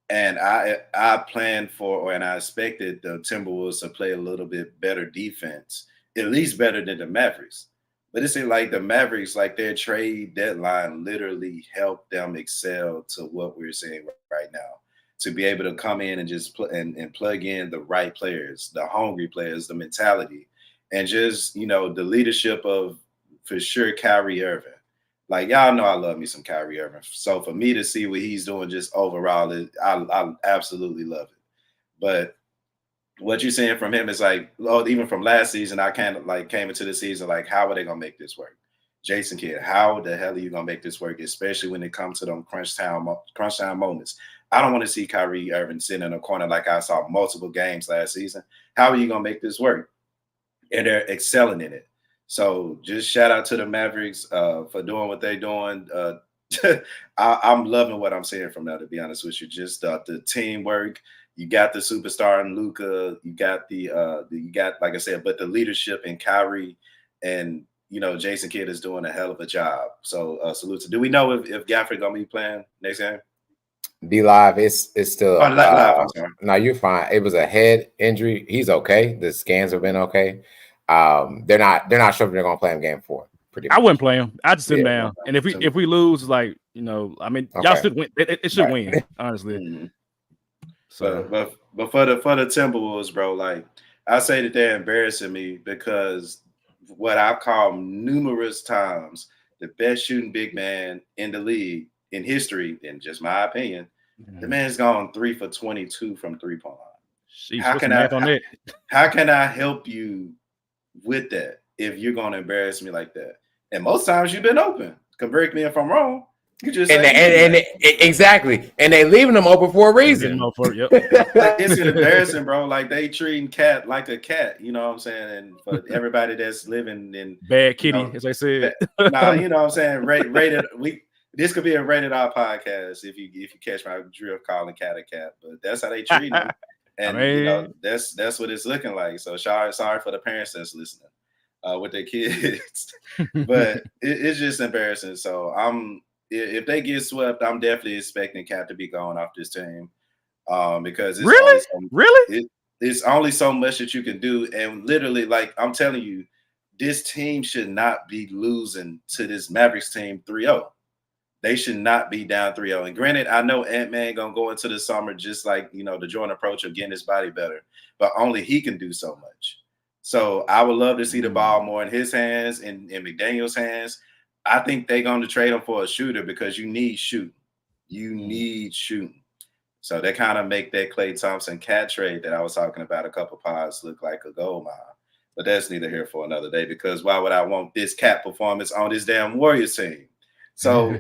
And I planned for, and I expected the Timberwolves to play a little bit better defense, at least better than the Mavericks. But it seemed like the Mavericks, like their trade deadline literally helped them excel to what we're seeing right now. To be able to come in and just and plug in the right players, the hungry players, the mentality, and just, the leadership of, for sure, Kyrie Irving. Like, y'all know I love me some Kyrie Irving. So for me to see what he's doing just overall, I absolutely love it. But what you're saying from him is like, even from last season, I kind of like came into the season like, how are they going to make this work? Jason Kidd, how the hell are you going to make this work, especially when it comes to them crunch time moments? I don't want to see Kyrie Irving sitting in a corner like I saw multiple games last season. How are you going to make this work? And they're excelling in it. So just shout out to the Mavericks for doing what they're doing. I'm loving what I'm seeing from that, to be honest with you. Just the teamwork. You got the superstar in Luka. You got like I said, but the leadership in Kyrie, and Jason Kidd is doing a hell of a job. So salute to. Do we know if Gafford gonna be playing next game? D-Live, it's still. Live, I'm sorry. No, you're fine. It was a head injury. He's okay. The scans have been okay. They're not sure if they're gonna play him Game 4. I wouldn't play him. I just sit him down. And if we lose, like, y'all should win. It should win, honestly. Mm-hmm. So, but for the Timberwolves, bro, like I say that they're embarrassing me because what I've called numerous times the best shooting big man in the league in history, in just my opinion, the man's gone 3 for 22 from 3-point line. How can I help you with that if you're gonna embarrass me like that? And most times you've been open. Correct me if I'm wrong. You just exactly, and they leaving them open for a reason. It's embarrassing, bro. Like they treating Cat like a cat. You know what I'm saying? And for everybody that's living in bad kitty, as I said. Nah, you know what I'm saying. Rated. This could be a rated R podcast if you catch my drill calling Cat a cat. But that's how they treat him, and that's what it's looking like. So sorry for the parents that's listening with their kids, but it's just embarrassing. So if they get swept, I'm definitely expecting Cat to be going off this team because it's only so much that you can do. And literally, like I'm telling you, this team should not be losing to this Mavericks team 3-0. They should not be down 3-0. And granted, I know Ant-Man gonna go into the summer just like the Jordan approach of getting his body better, but only he can do so much. So I would love to see the ball more in his hands and in McDaniel's hands. I think they're going to trade him for a shooter because you need shooting. You need shooting. So they kind of make that Klay Thompson cat trade that I was talking about a couple pods look like a gold mine. But that's neither here for another day, because why would I want this cat performance on this damn Warriors team? So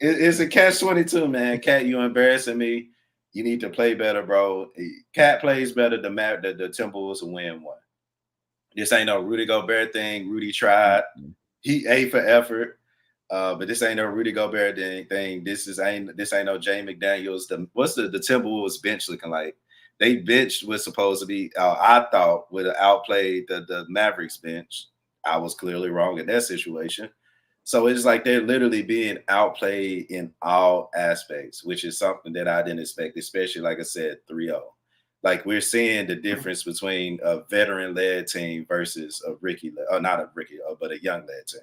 it's a catch-22, man. Cat, you embarrassing me. You need to play better, bro. Cat plays better. The Timberwolves will win one. This ain't no Rudy Gobert thing. Rudy tried. He ate for effort. But this ain't no Rudy Gobert thing. This ain't no Jay McDaniels. What's the Timberwolves bench looking like? They bench was supposed to be, I thought, would have outplayed the Mavericks bench. I was clearly wrong in that situation. So it's like they're literally being outplayed in all aspects, which is something that I didn't expect, especially, like I said, 3-0. Like, we're seeing the difference between a veteran-led team versus but a young-led team.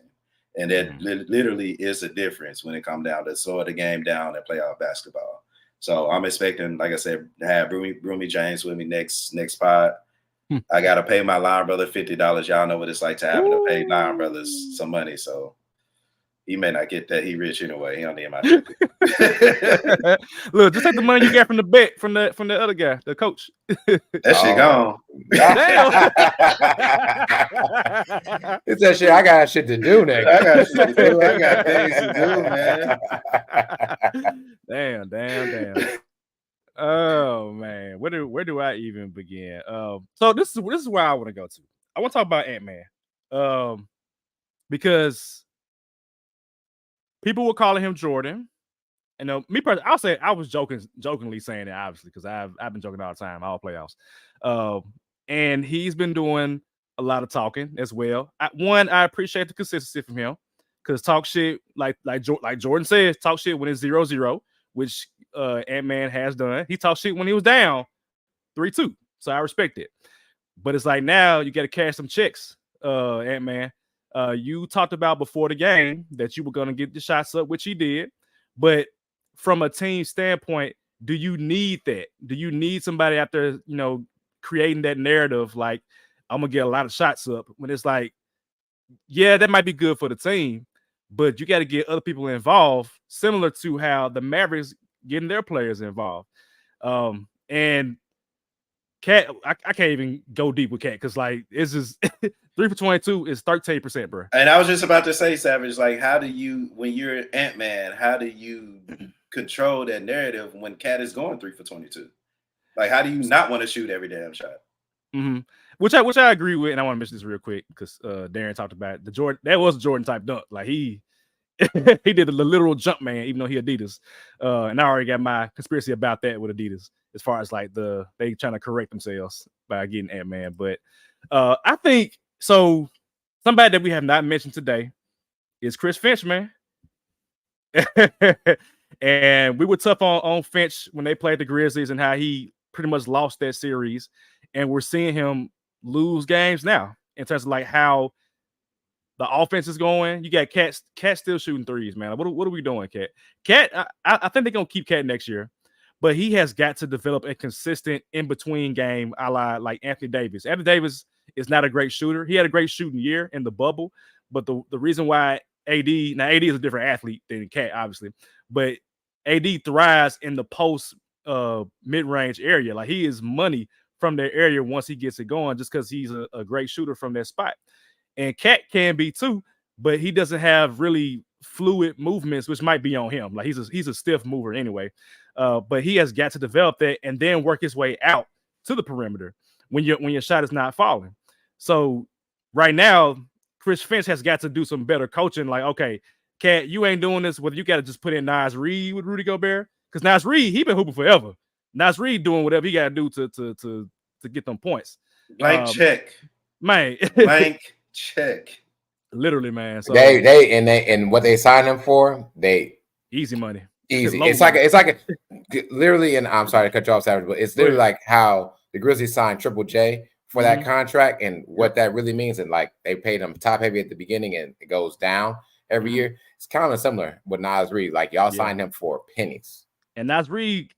And that literally is a difference when it comes down to slow the game down and playoff basketball. So I'm expecting, like I said, to have Broomy James with me next pod. I got to pay my line brother $50. Y'all know what it's like to having to pay line brothers some money. So he may not get that. He rich anyway. He don't need my shit. Look, just take the money you got from the bet from the other guy, the coach. That shit gone. Damn. It's that shit. I got shit to do next. I got shit to do. I got things to do, man. Damn. Oh man, where do I even begin? So this is where I want to go to. I want to talk about Ant-Man. Because people were calling him Jordan. And me personally, I'll say I was jokingly saying it, obviously, because I've been joking all the time, all playoffs. And he's been doing a lot of talking as well. I appreciate the consistency from him, because talk shit like Jordan says, talk shit when it's 0-0, which Ant-Man has done. He talked shit when he was down 3-2, so I respect it. But it's like, now you got to cash some checks, Ant-Man. You talked about before the game that you were going to get the shots up, which he did. But from a team standpoint, do you need that? Do you need somebody out there, creating that narrative like, I'm going to get a lot of shots up, when it's like, yeah, that might be good for the team, but you got to get other people involved, similar to how the Mavericks getting their players involved. And Cat, I can't even go deep with Cat, because like, it's just 3 for 22 is 13%, bro. And I was just about to say, Savage, like, how do you, when you're Ant-Man, how do you control that narrative when Cat is going 3 for 22? Like, how do you not want to shoot every damn shot? Mm-hmm. Which I agree with, and I want to mention this real quick because Darren talked about the Jordan. That was a Jordan type dunk. Like, he did the literal jump man, even though he Adidas. And I already got my conspiracy about that with Adidas, as far as like they trying to correct themselves by getting Ant-Man. But I think so. Somebody that we have not mentioned today is Chris Finch, man. And we were tough on Finch when they played the Grizzlies and how he pretty much lost that series. And we're seeing him lose games now in terms of like how the offense is going. You got Cat still shooting threes, man. What are we doing, Cat? Cat, I think they're gonna keep Cat next year, but he has got to develop a consistent in between game, a la like Anthony Davis. Anthony Davis is not a great shooter. He had a great shooting year in the bubble, but the reason why AD is a different athlete than Cat, obviously, but AD thrives in the post mid-range area. Like, he is money from that area once he gets it going, just because he's a great shooter from that spot. And Cat can be too, but he doesn't have really fluid movements, which might be on him. Like, he's a stiff mover anyway. But he has got to develop that and then work his way out to the perimeter when your shot is not falling. So right now, Chris Finch has got to do some better coaching. Like, okay, Cat, you ain't doing this. Whether you got to just put in Nas Reed with Rudy Gobert, because Nas Reed, he been hooping forever. Nas Reed doing whatever he got to do to get them points. Blank check, man. Blank check. Literally, man. So and what they signed him for, they easy money. Easy. It's like literally, and I'm sorry to cut you off, Savage, but it's literally like how the Grizzlies signed Triple J for that contract, and what that really means. And like, they paid him top heavy at the beginning and it goes down. every year. It's kind of similar with Nas Reed. Like y'all signed him for pennies. And Nas Reed,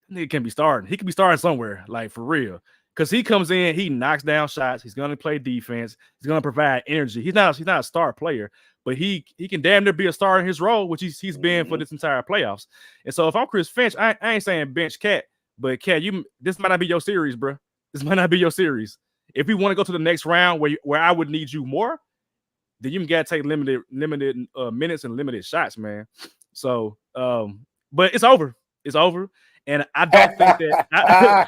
he can be starting. He can be starting somewhere, like for real. Because he comes in, he knocks down shots. He's gonna play defense. He's gonna provide energy. He's not a star player, but he can damn near be a star in his role, which he's been for this entire playoffs. And so if I'm Chris Finch, I ain't saying bench Cat, but Cat, this might not be your series, bro. This might not be your series. If we want to go to the next round where I would need you more, then you gotta take limited minutes and limited shots, man. So, but it's over. It's over. And I don't think that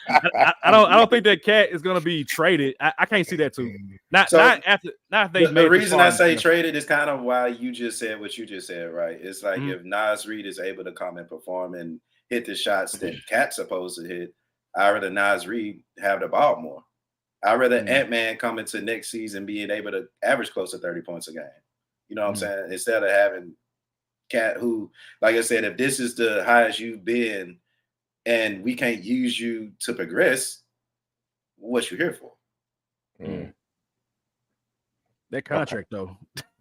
I don't think that Cat is gonna be traded. I can't see that too. Not after they made the reason I say traded is kind of why you just said what you just said, right? It's like if Nas Reed is able to come and perform and hit the shots that Cat's supposed to hit, I'd rather Nas Reed have the ball more. I'd rather Ant-Man come into next season being able to average close to 30 points a game. You know what I'm saying? Instead of having Cat, who, like I said, if this is the highest you've been and we can't use you to progress, what you here for? That contract, though.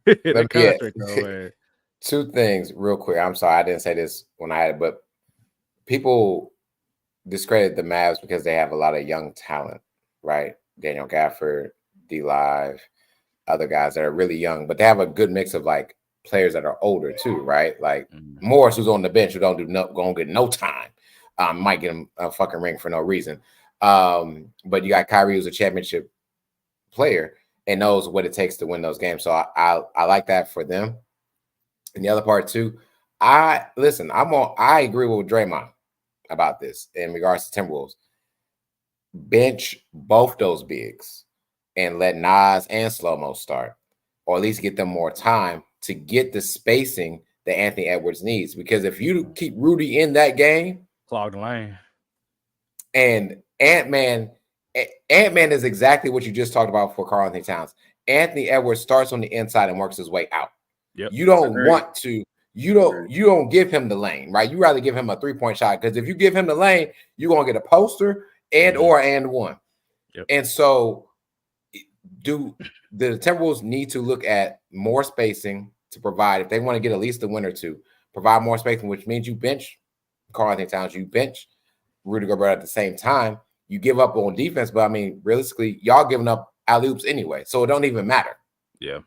That contract, though, man. Two things real quick. I'm sorry, I didn't say this when I had it, but people discredit the Mavs because they have a lot of young talent, right? Daniel Gafford, D-Live, other guys that are really young, but they have a good mix of like players that are older too, right? Like Morris, who's on the bench, who gonna get no time. Might get him a fucking ring for no reason. But you got Kyrie, who's a championship player and knows what it takes to win those games. So I like that for them. And the other part too, I agree with Draymond about this in regards to Timberwolves. Bench both those bigs and let Nas and Slow-Mo start, or at least get them more time to get the spacing that Anthony Edwards needs. Because if you keep Rudy in that game, clog the lane. And Ant-Man is exactly what you just talked about for Karl Anthony Towns. Anthony Edwards starts on the inside and works his way out. Yep. You don't want to, you don't give him the lane, right? You rather give him a 3-point shot, because if you give him the lane, you're gonna get a poster and one. Yep. And so do the Timberwolves need to look at more spacing to provide, if they want to get at least a win or two, provide more spacing, which means you bench Karl Anthony Towns, you bench Rudy Gobert at the same time. You give up on defense, but I mean, realistically, y'all giving up alley-oops anyway, so it don't even matter. Yeah,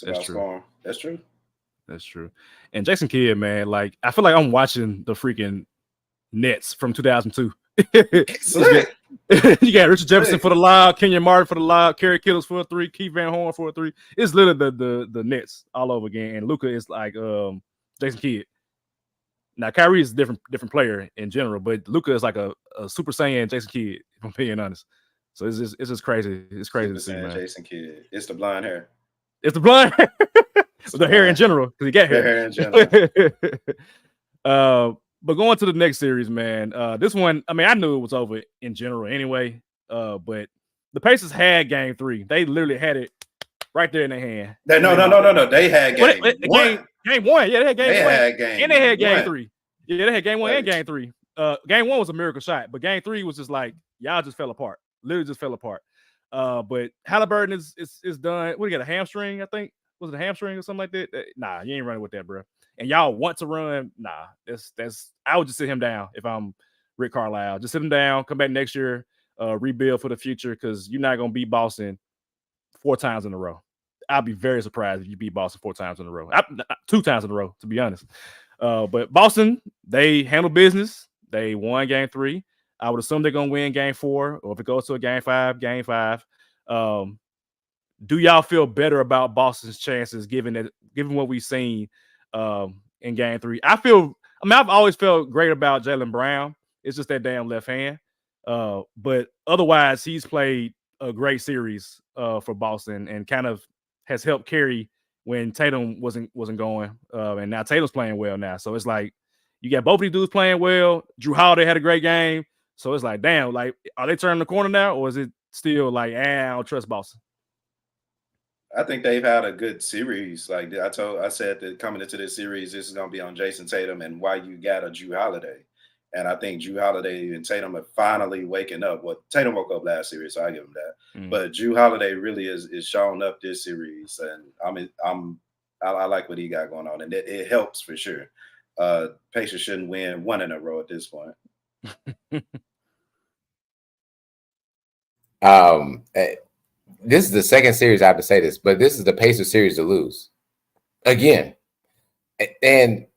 that's true. That's true. And Jason Kidd, man, like I feel like I'm watching the freaking Nets from 2002. You got Richard Jefferson for the lob, Kenyon Martin for the lob, Kerry Kittles for a 3, Keith Van Horn for a 3. It's literally the Nets all over again. And Luka is like Jason Kidd. Now Kyrie is a different player in general, but Luka is like a Super Saiyan Jason Kidd, if I'm being honest. So it's just crazy. It's crazy to see, man. Jason Kidd. It's the blonde hair. It's the blonde hair. The hair in general, because he got hair in general. But going to the next series, man. This one, I mean, I knew it was over in general anyway. But the Pacers had game 3. They literally had it right there in their hand. No. They had game 1. Game 1. Yeah, they had game 1. Had game and they had game 1. 3. Yeah, they had game 1 and game 3. Game 1 was a miracle shot, but game 3 was just like y'all just fell apart. Literally just fell apart. But Halliburton is done. What, he got a hamstring, I think? Was it a hamstring or something like that? Nah, you ain't running with that, bro. And y'all want to run? Nah, that's. I would just sit him down if I'm Rick Carlisle. Just sit him down. Come back next year. Rebuild for the future, because you're not gonna beat Boston 4 times in a row. I'll be very surprised if you beat Boston 4 times in a row. 2 times in a row, to be honest. But Boston, they handle business. They won game 3. I would assume they're gonna win game 4, or if it goes to a game 5. Do y'all feel better about Boston's chances given what we've seen in game 3? I've always felt great about Jaylen Brown. It's just that damn left hand. But otherwise, he's played a great series for Boston and kind of has helped carry when Tatum wasn't going. And now Tatum's playing well now. So it's like you got both of these dudes playing well. Drew Holiday had a great game. So it's like, damn, like, are they turning the corner now, or is it still like, I don't trust Boston? I think they've had a good series. Like I said that coming into this series, this is going to be on Jason Tatum and why you got a Drew Holiday. And I think Drew Holiday and Tatum are finally waking up. Well, Tatum woke up last series, so I give him that. But Drew Holiday really is shown up this series, and I'm I like what he got going on, and it helps for sure. Pacers shouldn't win one in a row at this point. This is the second series I have to say this, but this is the Pacers series to lose again. And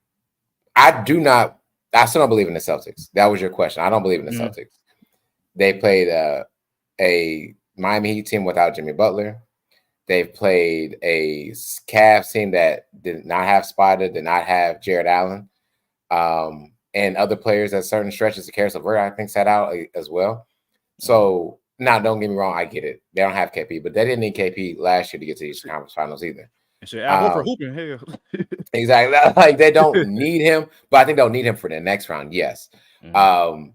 I still don't believe in the Celtics. That was your question. I don't believe in the Celtics. They played a Miami Heat team without Jimmy Butler. They've played a Cavs team that did not have Spider, did not have Jared Allen, and other players at certain stretches. The Caris LeVert, I think, sat out as well. So, now don't get me wrong, I get it. They don't have KP, but they didn't need KP last year to get to these conference finals either. For hooping, hell. Exactly. Like they don't need him, but I think they'll need him for the next round. Yes. And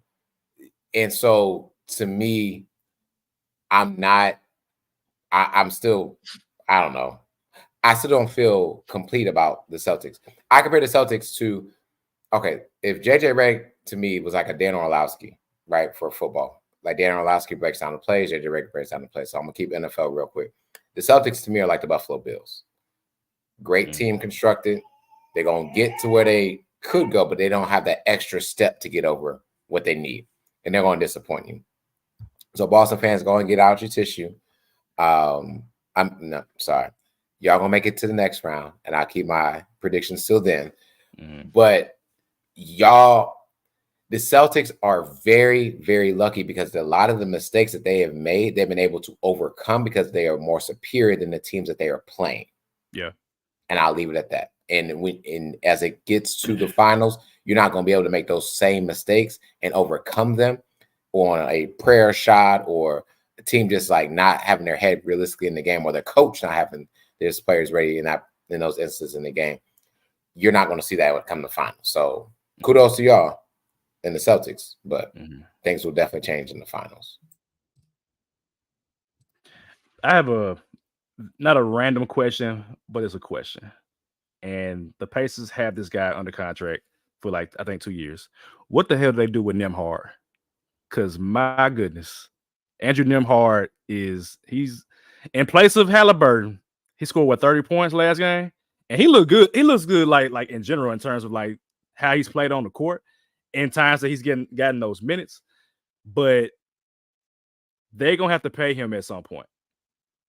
so to me, I'm still, I don't know. I still don't feel complete about the Celtics. I compare the Celtics to, okay, if JJ Redick to me was like a Dan Orlowski, right, for football. Like Dan Orlowski breaks down the plays, JJ Redick breaks down the plays. So I'm going to keep NFL real quick. The Celtics to me are like the Buffalo Bills. Great team constructed. They're going to get to where they could go, but they don't have that extra step to get over what they need. And they're going to disappoint you. So Boston fans, go and get out your tissue. I'm sorry. Y'all going to make it to the next round, and I'll keep my predictions till then. But the Celtics are very, very lucky because a lot of the mistakes that they have made, they've been able to overcome because they are more superior than the teams that they are playing. Yeah. And I'll leave it at that. And as it gets to the finals, you're not going to be able to make those same mistakes and overcome them on a prayer shot or a team just like not having their head realistically in the game or the coach not having their players ready in those instances in the game. You're not going to see that when it comes to the finals. So kudos to y'all in the Celtics, but things will definitely change in the finals. I have not a random question, but it's a question. And the Pacers have this guy under contract for like, I think 2 years. What the hell do they do with Nembhard? Because my goodness, Andrew Nembhard he's in place of Halliburton. He scored 30 points last game, and he looked good. He looks good, like in general, in terms of like how he's played on the court, in times that he's gotten those minutes. But they're gonna have to pay him at some point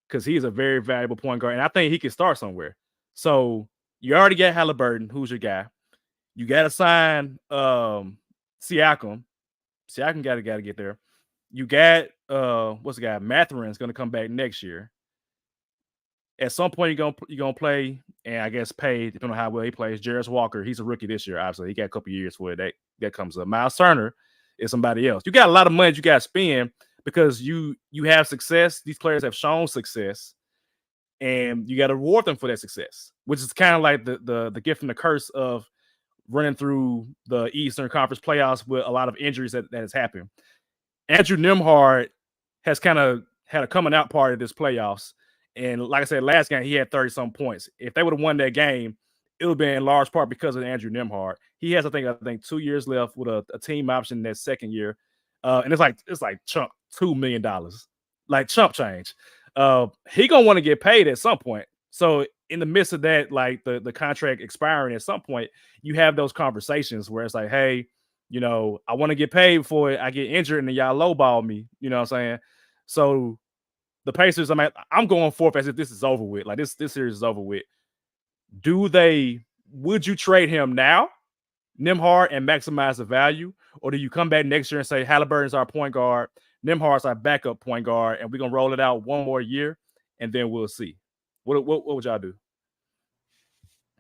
because he's a very valuable point guard, and I think he can start somewhere. So you already got Halliburton, who's your guy. You got to sign Siakam. Siakam got to get there. You got what's the guy? Mathurin's going to come back next year. At some point, you're gonna play, and I guess pay depending on how well he plays. Jarris Walker, he's a rookie this year. Obviously, he got a couple years for it. That comes up. Miles Turner is somebody else. You got a lot of money you got to spend because you have success. These players have shown success, and you got to reward them for that success, which is kind of like the gift and the curse of running through the Eastern Conference playoffs with a lot of injuries that has happened. Andrew Nembhard has kind of had a coming out party this playoffs. And like I said, last game, he had 30-some points. If they would have won that game, it would have been in large part because of Andrew Nembhard. He has, I think 2 years left with a team option that second year. And it's like chump $2 million, like chump change. He going to want to get paid at some point. So in the midst of that, like the contract expiring at some point, you have those conversations where it's like, hey, I want to get paid before I get injured and then y'all lowball me. You know what I'm saying? So the Pacers, I'm going forth as if this is over with. Like this series is over with. Would you trade him now, Nembhard, and maximize the value? Or do you come back next year and say Halliburton's our point guard, Nembhard's our backup point guard, and we're going to roll it out one more year and then we'll see? What would y'all do?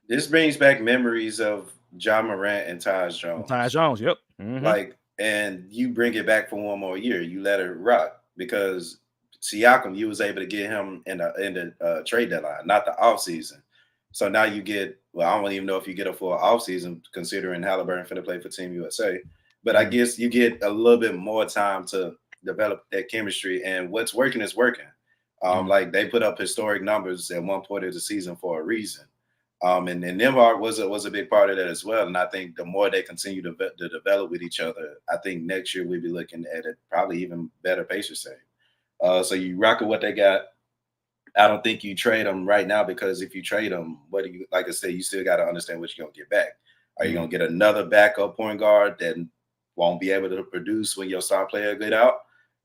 This brings back memories of Ja Morant and Tyus Jones. Tyus Jones, yep. Mm-hmm. And you bring it back for one more year. You let it rock because Siakam, you was able to get him in the trade deadline, not the offseason. So now you get, I don't even know if you get a full offseason considering Halliburton finna play for Team USA. But I guess you get a little bit more time to develop that chemistry, and what's working is working. Like they put up historic numbers at one point of the season for a reason. And Nembhard was a big part of that as well. And I think the more they continue to develop with each other, I think next year we'll be looking at it probably even better Pacers team. So you rock with what they got. I don't think you trade him right now, because if you trade him, what do you, like I said, you still got to understand what you're going to get back. Are you going to get another backup point guard that won't be able to produce when your star player get out?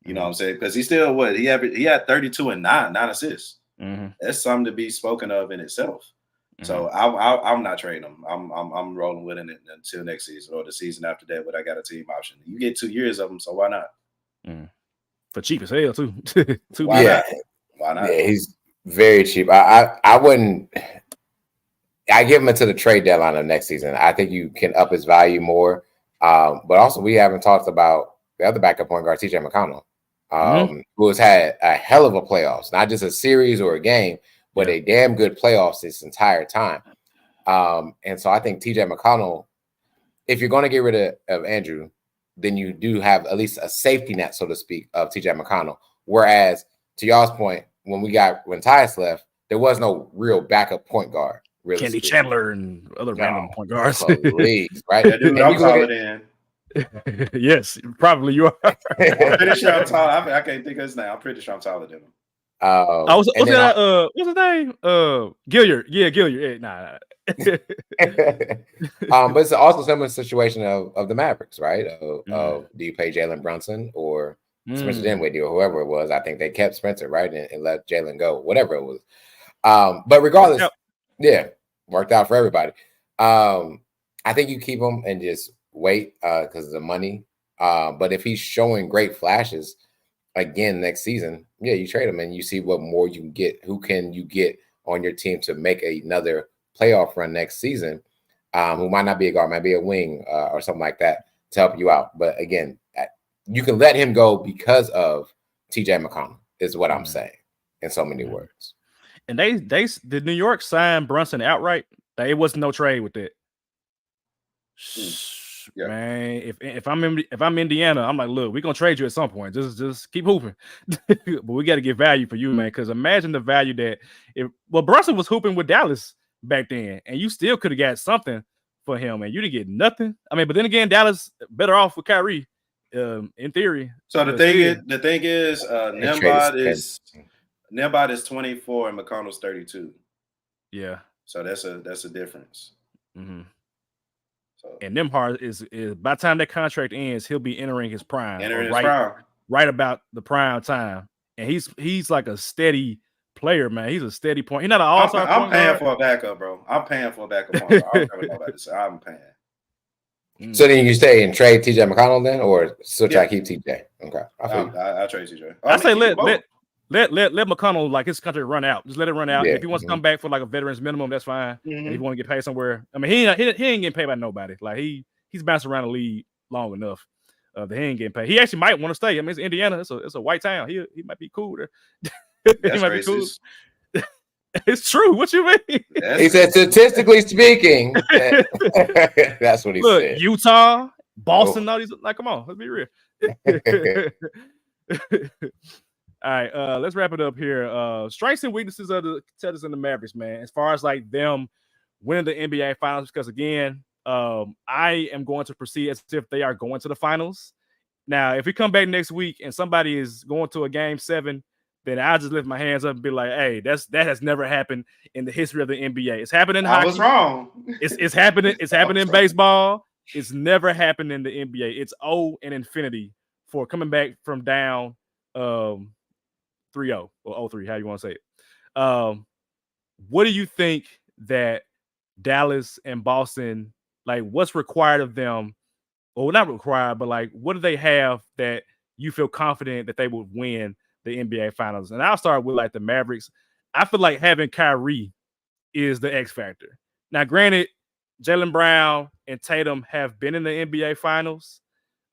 You know what I'm saying? Because he still he had 32 and 9 assists. That's something to be spoken of in itself. So I'm not trading him. I'm rolling with it until next season or the season after that. But I got a team option. You get 2 years of him, so why not? For cheap as hell too. Why not? Why not? Yeah, he's very cheap. I wouldn't. I give him until the trade deadline of next season. I think you can up his value more. But also, we haven't talked about the other backup point guard, TJ McConnell, who has had a hell of a playoffs, not just a series or a game, but a damn good playoffs this entire time. And so I think TJ McConnell, if you're going to get rid of Andrew, then you do have at least a safety net, so to speak, of TJ McConnell. Whereas, to y'all's point, when Tyus left, there was no real backup point guard. Really Kenny speaking. Chandler and other random point guards. Please, right? Yeah, dude, I'm taller than. Yes, probably you are. I'm pretty sure I'm tall. I can't think of his name. I'm pretty sure I'm taller than him. What's his name? Gilliard. Yeah, Gilliard. Nah. But it's also a similar situation of the Mavericks, right? Do you pay Jalen Brunson or Spencer Dinwiddie or whoever it was? I think they kept Spencer, right, and let Jalen go, whatever it was. But regardless, worked out for everybody. I think you keep him and just wait because of the money. But if he's showing great flashes again next season, you trade him and you see what more you can get. Who can you get on your team to make another playoff run next season? Who might not be a guard, might be a wing or something like that to help you out. But again, you can let him go because of TJ McConnell, is what I'm saying in so many words. And they did New York sign Brunson outright? There wasn't no trade with that. Yeah. Man, if I'm Indiana, I'm like, look, we're gonna trade you at some point. Just keep hooping. But we got to get value for you, man. Because imagine the value that Brunson was hooping with Dallas back then, and you still could have got something for him, and you didn't get nothing. I mean, but then again, Dallas better off with Kyrie, in theory. So the thing is, Nembhard is 24 and McConnell's 32. Yeah. So that's a difference. And Nembhard is by the time that contract ends, he'll be entering his prime. Prime. Right about the prime time. And he's like a steady player, man. He's a steady point. He's not an all-star. I'm paying for a backup, bro. I'm paying for a backup point guard. I don't care what nobody say. I'm paying. So then you stay and trade TJ McConnell then, or still try to keep TJ? Okay. I trade TJ. I say let McConnell, like, his contract run out. Just let it run out. If he wants to come back for like a veteran's minimum, that's fine. And if you want to get paid somewhere, I mean, he ain't getting paid by nobody. Like he's bounced around the league long enough that he ain't getting paid. He actually might want to stay. I mean, it's Indiana. It's a white town. He might be cool there. He might be cool. It's true. What you mean? He said, statistically speaking, that's what he said. Utah, Boston, all these. Like, come on, let's be real. All right, let's wrap it up here. Strengths and weaknesses of the Celtics and the Mavericks, man. As far as like them winning the NBA Finals, because again, I am going to proceed as if they are going to the finals. Now, if we come back next week and somebody is going to a Game 7, then I'll just lift my hands up and be like, "Hey, that has never happened in the history of the NBA. It's happened in hockey. I was wrong. It's happening. It's happened in baseball. It's never happened in the NBA. It's O and infinity for coming back from down 3-0 or 0-3, how you want to say it. What do you think that Dallas and Boston, like, what's required of them? Or not required, but like, what do they have that you feel confident that they would win the NBA Finals? And I'll start with like the Mavericks. I feel like having Kyrie is the X factor. Now, granted, Jaylen Brown and Tatum have been in the NBA Finals.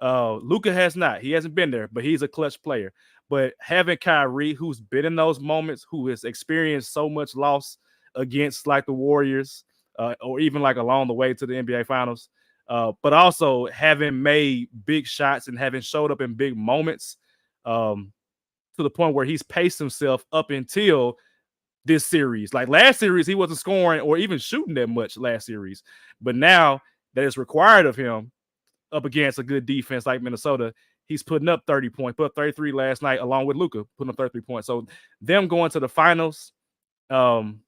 Luka has not. He hasn't been there, but he's a clutch player. But having Kyrie, who's been in those moments, who has experienced so much loss against like the Warriors, or even like along the way to the NBA Finals, but also having made big shots and having showed up in big moments, to the point where he's paced himself up until this series. Like last series, he wasn't scoring or even shooting that much last series. But now that it's required of him up against a good defense like Minnesota, he's putting up 30 points, put up 33 last night, along with Luka, putting up 33 points. So them going to the finals, and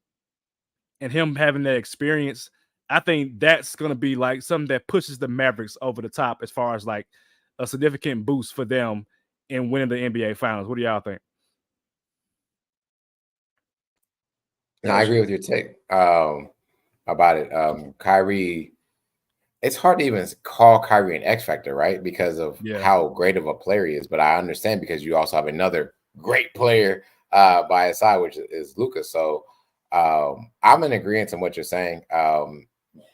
him having that experience, I think that's going to be like something that pushes the Mavericks over the top as far as like a significant boost for them in winning the NBA Finals. What do y'all think? No, I agree with your take about it. Kyrie, it's hard to even call Kyrie an X factor, right? Because of how great of a player he is. But I understand because you also have another great player by his side, which is Luka. So I'm in agreement on what you're saying.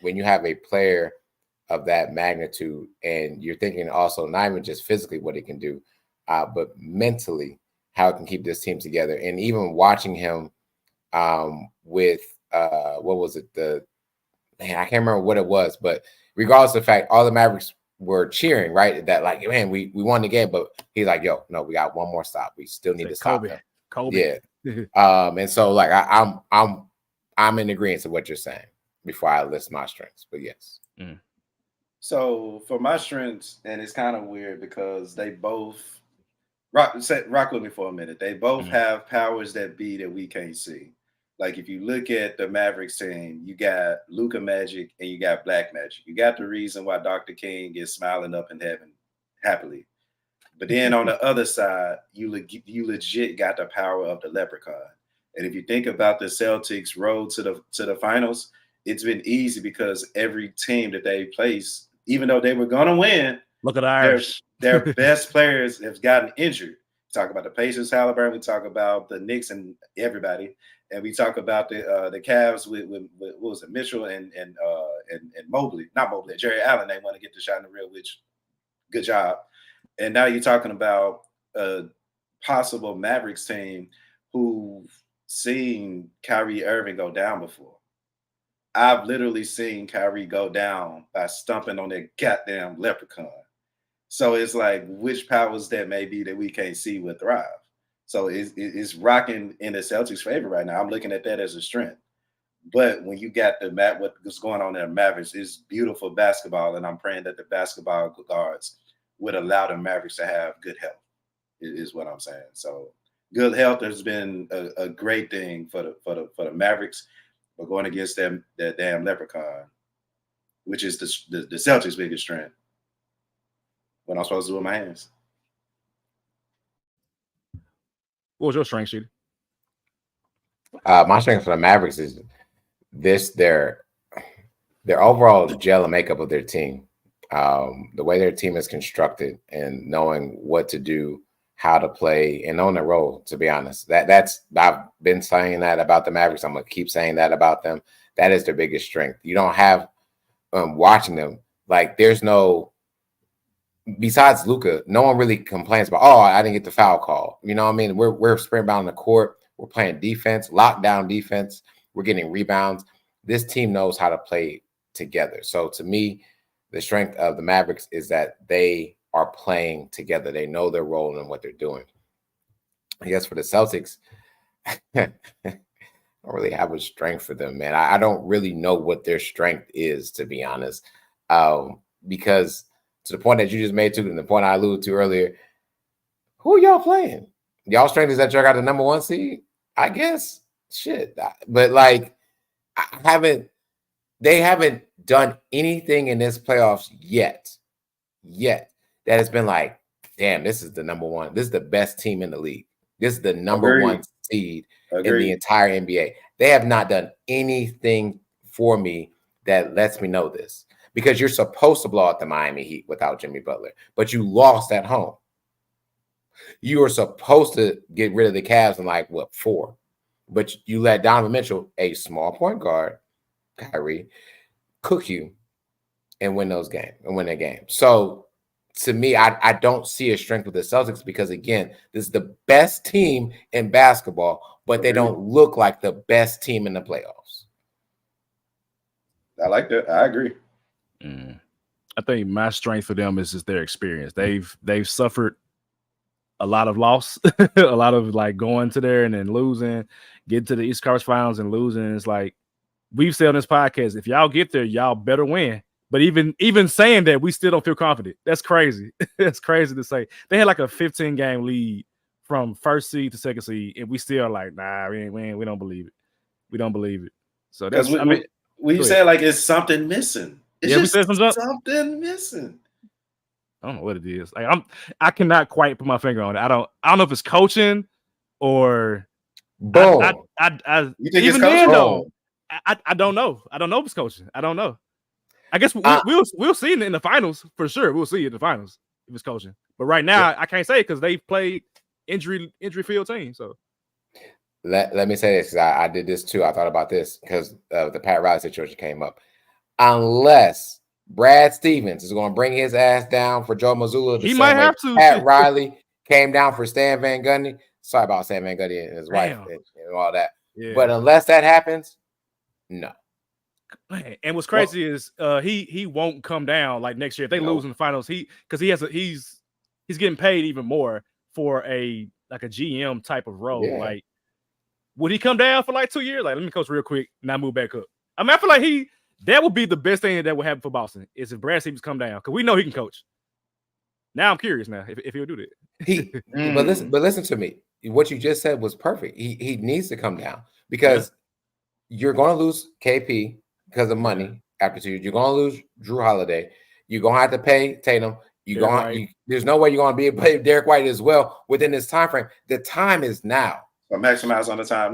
When you have a player of that magnitude and you're thinking also not even just physically what he can do, but mentally how it can keep this team together. And even watching him with what was it? I can't remember what it was, but regardless of the fact, all the Mavericks were cheering, right? That like, man, we won the game, but he's like, yo, no, we got one more stop. We still need to stop him. Kobe. Yeah. And so like I'm in agreement to what you're saying before I list my strengths, but yes. So for my strengths, and it's kind of weird because they both rock with me for a minute. They both have powers that we can't see. Like if you look at the Mavericks team, you got Luka Magic and you got Black Magic. You got the reason why Dr. King is smiling up in heaven happily. But then on the other side, you legit got the power of the leprechaun. And if you think about the Celtics' road to the finals, it's been easy because every team that they placed, even though they were gonna win, look at ours. Their best players have gotten injured. We talk about the Pacers, Halliburton. We talk about the Knicks and everybody, and we talk about the Cavs with what was it, Mitchell and Mobley, not Mobley, Jerry Allen. They want to get the shot in the real, which good job. And now you're talking about a possible Mavericks team who've seen Kyrie Irving go down before. I've literally seen Kyrie go down by stumping on that goddamn leprechaun. So it's like, which powers that may be that we can't see will thrive. So it's rocking in the Celtics' favor right now. I'm looking at that as a strength. But when you got what's going on in the Mavericks, it's beautiful basketball, and I'm praying that the basketball guards would allow the Mavericks to have good health, is what I'm saying. So good health has been a great thing for the Mavericks. But going against that damn leprechaun, which is the Celtics' biggest strength, what I'm supposed to do with my hands. What was your strength, Sheedy? My strength for the Mavericks is their overall gel and makeup of their team. The way their team is constructed and knowing what to do, how to play, and on the role, to be honest. I've been saying that about the Mavericks. I'm going to keep saying that about them. That is their biggest strength. You don't have watching them, like there's no, besides Luka, no one really complains about, oh, I didn't get the foul call. You know what I mean? We're sprinting around the court. We're playing defense, lockdown defense. We're getting rebounds. This team knows how to play together. So to me, the strength of the Mavericks is that they are playing together. They know their role and what they're doing. I guess for the Celtics, I don't really have a strength for them, man. I don't really know what their strength is, to be honest. Because to the point that you just made to, and the point I alluded to earlier, who are y'all playing? Y'all strength is that y'all got the number one seed? I guess. Shit. But like, they haven't done anything in this playoffs yet that has been like, damn, this is the number one. This is the best team in the league. This is the number one seed in the entire NBA. They have not done anything for me that lets me know this, because you're supposed to blow out the Miami Heat without Jimmy Butler, but you lost at home. You were supposed to get rid of the Cavs in like, 4? But you let Donovan Mitchell, a small point guard, Kyrie, cook you and win that game. So to me, I don't see a strength with the Celtics because, again, this is the best team in basketball, but they don't look like the best team in the playoffs. I like that. I agree. I think my strength for them is just their experience. They've suffered a lot of loss, a lot of like going to there and then losing, getting to the East Coast Finals and losing. It's like we've said on this podcast, if y'all get there, y'all better win But even saying that, we still don't feel confident. That's crazy. That's crazy to say. They had like a 15-game lead from first seed to second seed, and we still are like, nah, we don't believe it. We don't believe it. So that's we said like it's something missing. It's we said something missing. I don't know what it is. Like I cannot quite put my finger on it. I don't know if it's coaching or boom. You think it's coaching? Though, I don't know. I don't know if it's coaching. I don't know. I guess we'll see in the finals for sure. We'll see in the finals if it's coaching. But right now, I can't say because they've played injury field team. So let me say this. I did this too. I thought about this because the Pat Riley situation came up. Unless Brad Stevens is going to bring his ass down for Joe Mazzulla, he might have to. Pat Riley came down for Stan Van Gundy. Sorry about Stan Van Gundy and his wife and all that. Yeah. But unless that happens, no. And what's crazy is he won't come down like next year if they lose in the finals. Because he's getting paid even more for a GM type of role. Yeah. Like, would he come down for like 2 years? Like, let me coach real quick and I move back up. I mean, I feel like that would be the best thing that would happen for Boston is if Brad Stevens come down because we know he can coach. Now I'm curious now if he'll do that. But listen to me. What you just said was perfect. He needs to come down because you're going to lose KP. Because of money after 2 years, you're gonna lose Drew Holiday. You're gonna have to pay Tatum. There's no way you're gonna be able to pay Derek White as well within this time frame. The time is now. So maximize on the time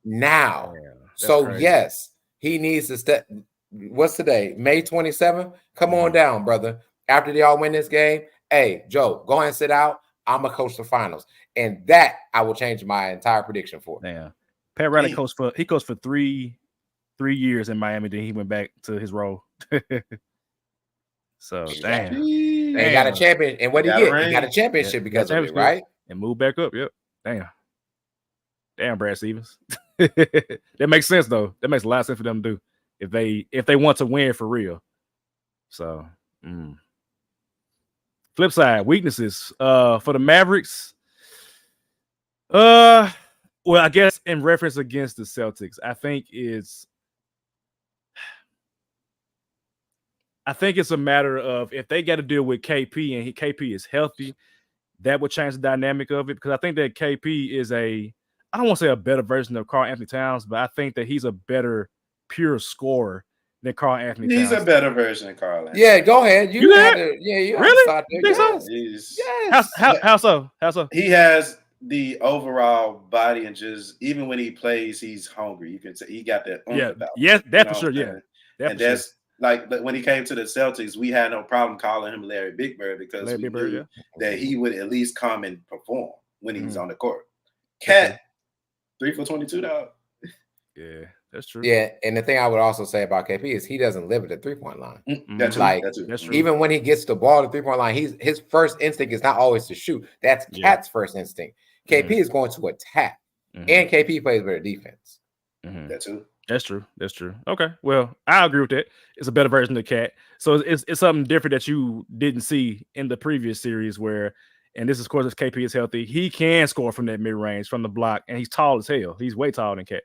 now. So crazy. Yes, he needs to step. What's today? May 27th. Come on down, brother. After they all win this game, hey Joe, go ahead and sit out. I'm gonna coach the finals, and that I will change my entire prediction for. Yeah, Pat Riley coached for 3 years in Miami, then he went back to his role. So damn. He got a champion. And what he get? He got a championship because of it, right? And moved back up. Yep. Damn, Brad Stevens. That makes sense though. That makes a lot of sense for them to do if they want to win for real. So flip side, weaknesses. For the Mavericks. Well, I guess in reference against the Celtics, I think it's a matter of if they got to deal with KP and KP is healthy, that would change the dynamic of it. Because I think that KP is I don't want to say a better version of Karl Anthony Towns, but I think that he's a better pure scorer than Karl Anthony Towns. He's a better version of Karl Anthony. Yeah, go ahead. You really? Think so? Yes. How so? He has the overall body and just even when he plays, he's hungry. You can say he got that. That for sure. Yeah, that's. Like when he came to the Celtics, we had no problem calling him Larry Big Bird because we knew that he would at least come and perform when he's on the court. Cat, 3 for 22, dog. Yeah, that's true. Yeah, and the thing I would also say about KP is he doesn't live at the 3-point line. That's true. Even when he gets the ball at the 3-point line, his first instinct is not always to shoot. That's Cat's first instinct. KP is going to attack, and KP plays better defense. That too. That's true. Okay. Well, I agree with that. It's a better version of Cat. So it's something different that you didn't see in the previous series where, and this is, of course, if KP is healthy, he can score from that mid-range, from the block, and he's tall as hell. He's way taller than Cat.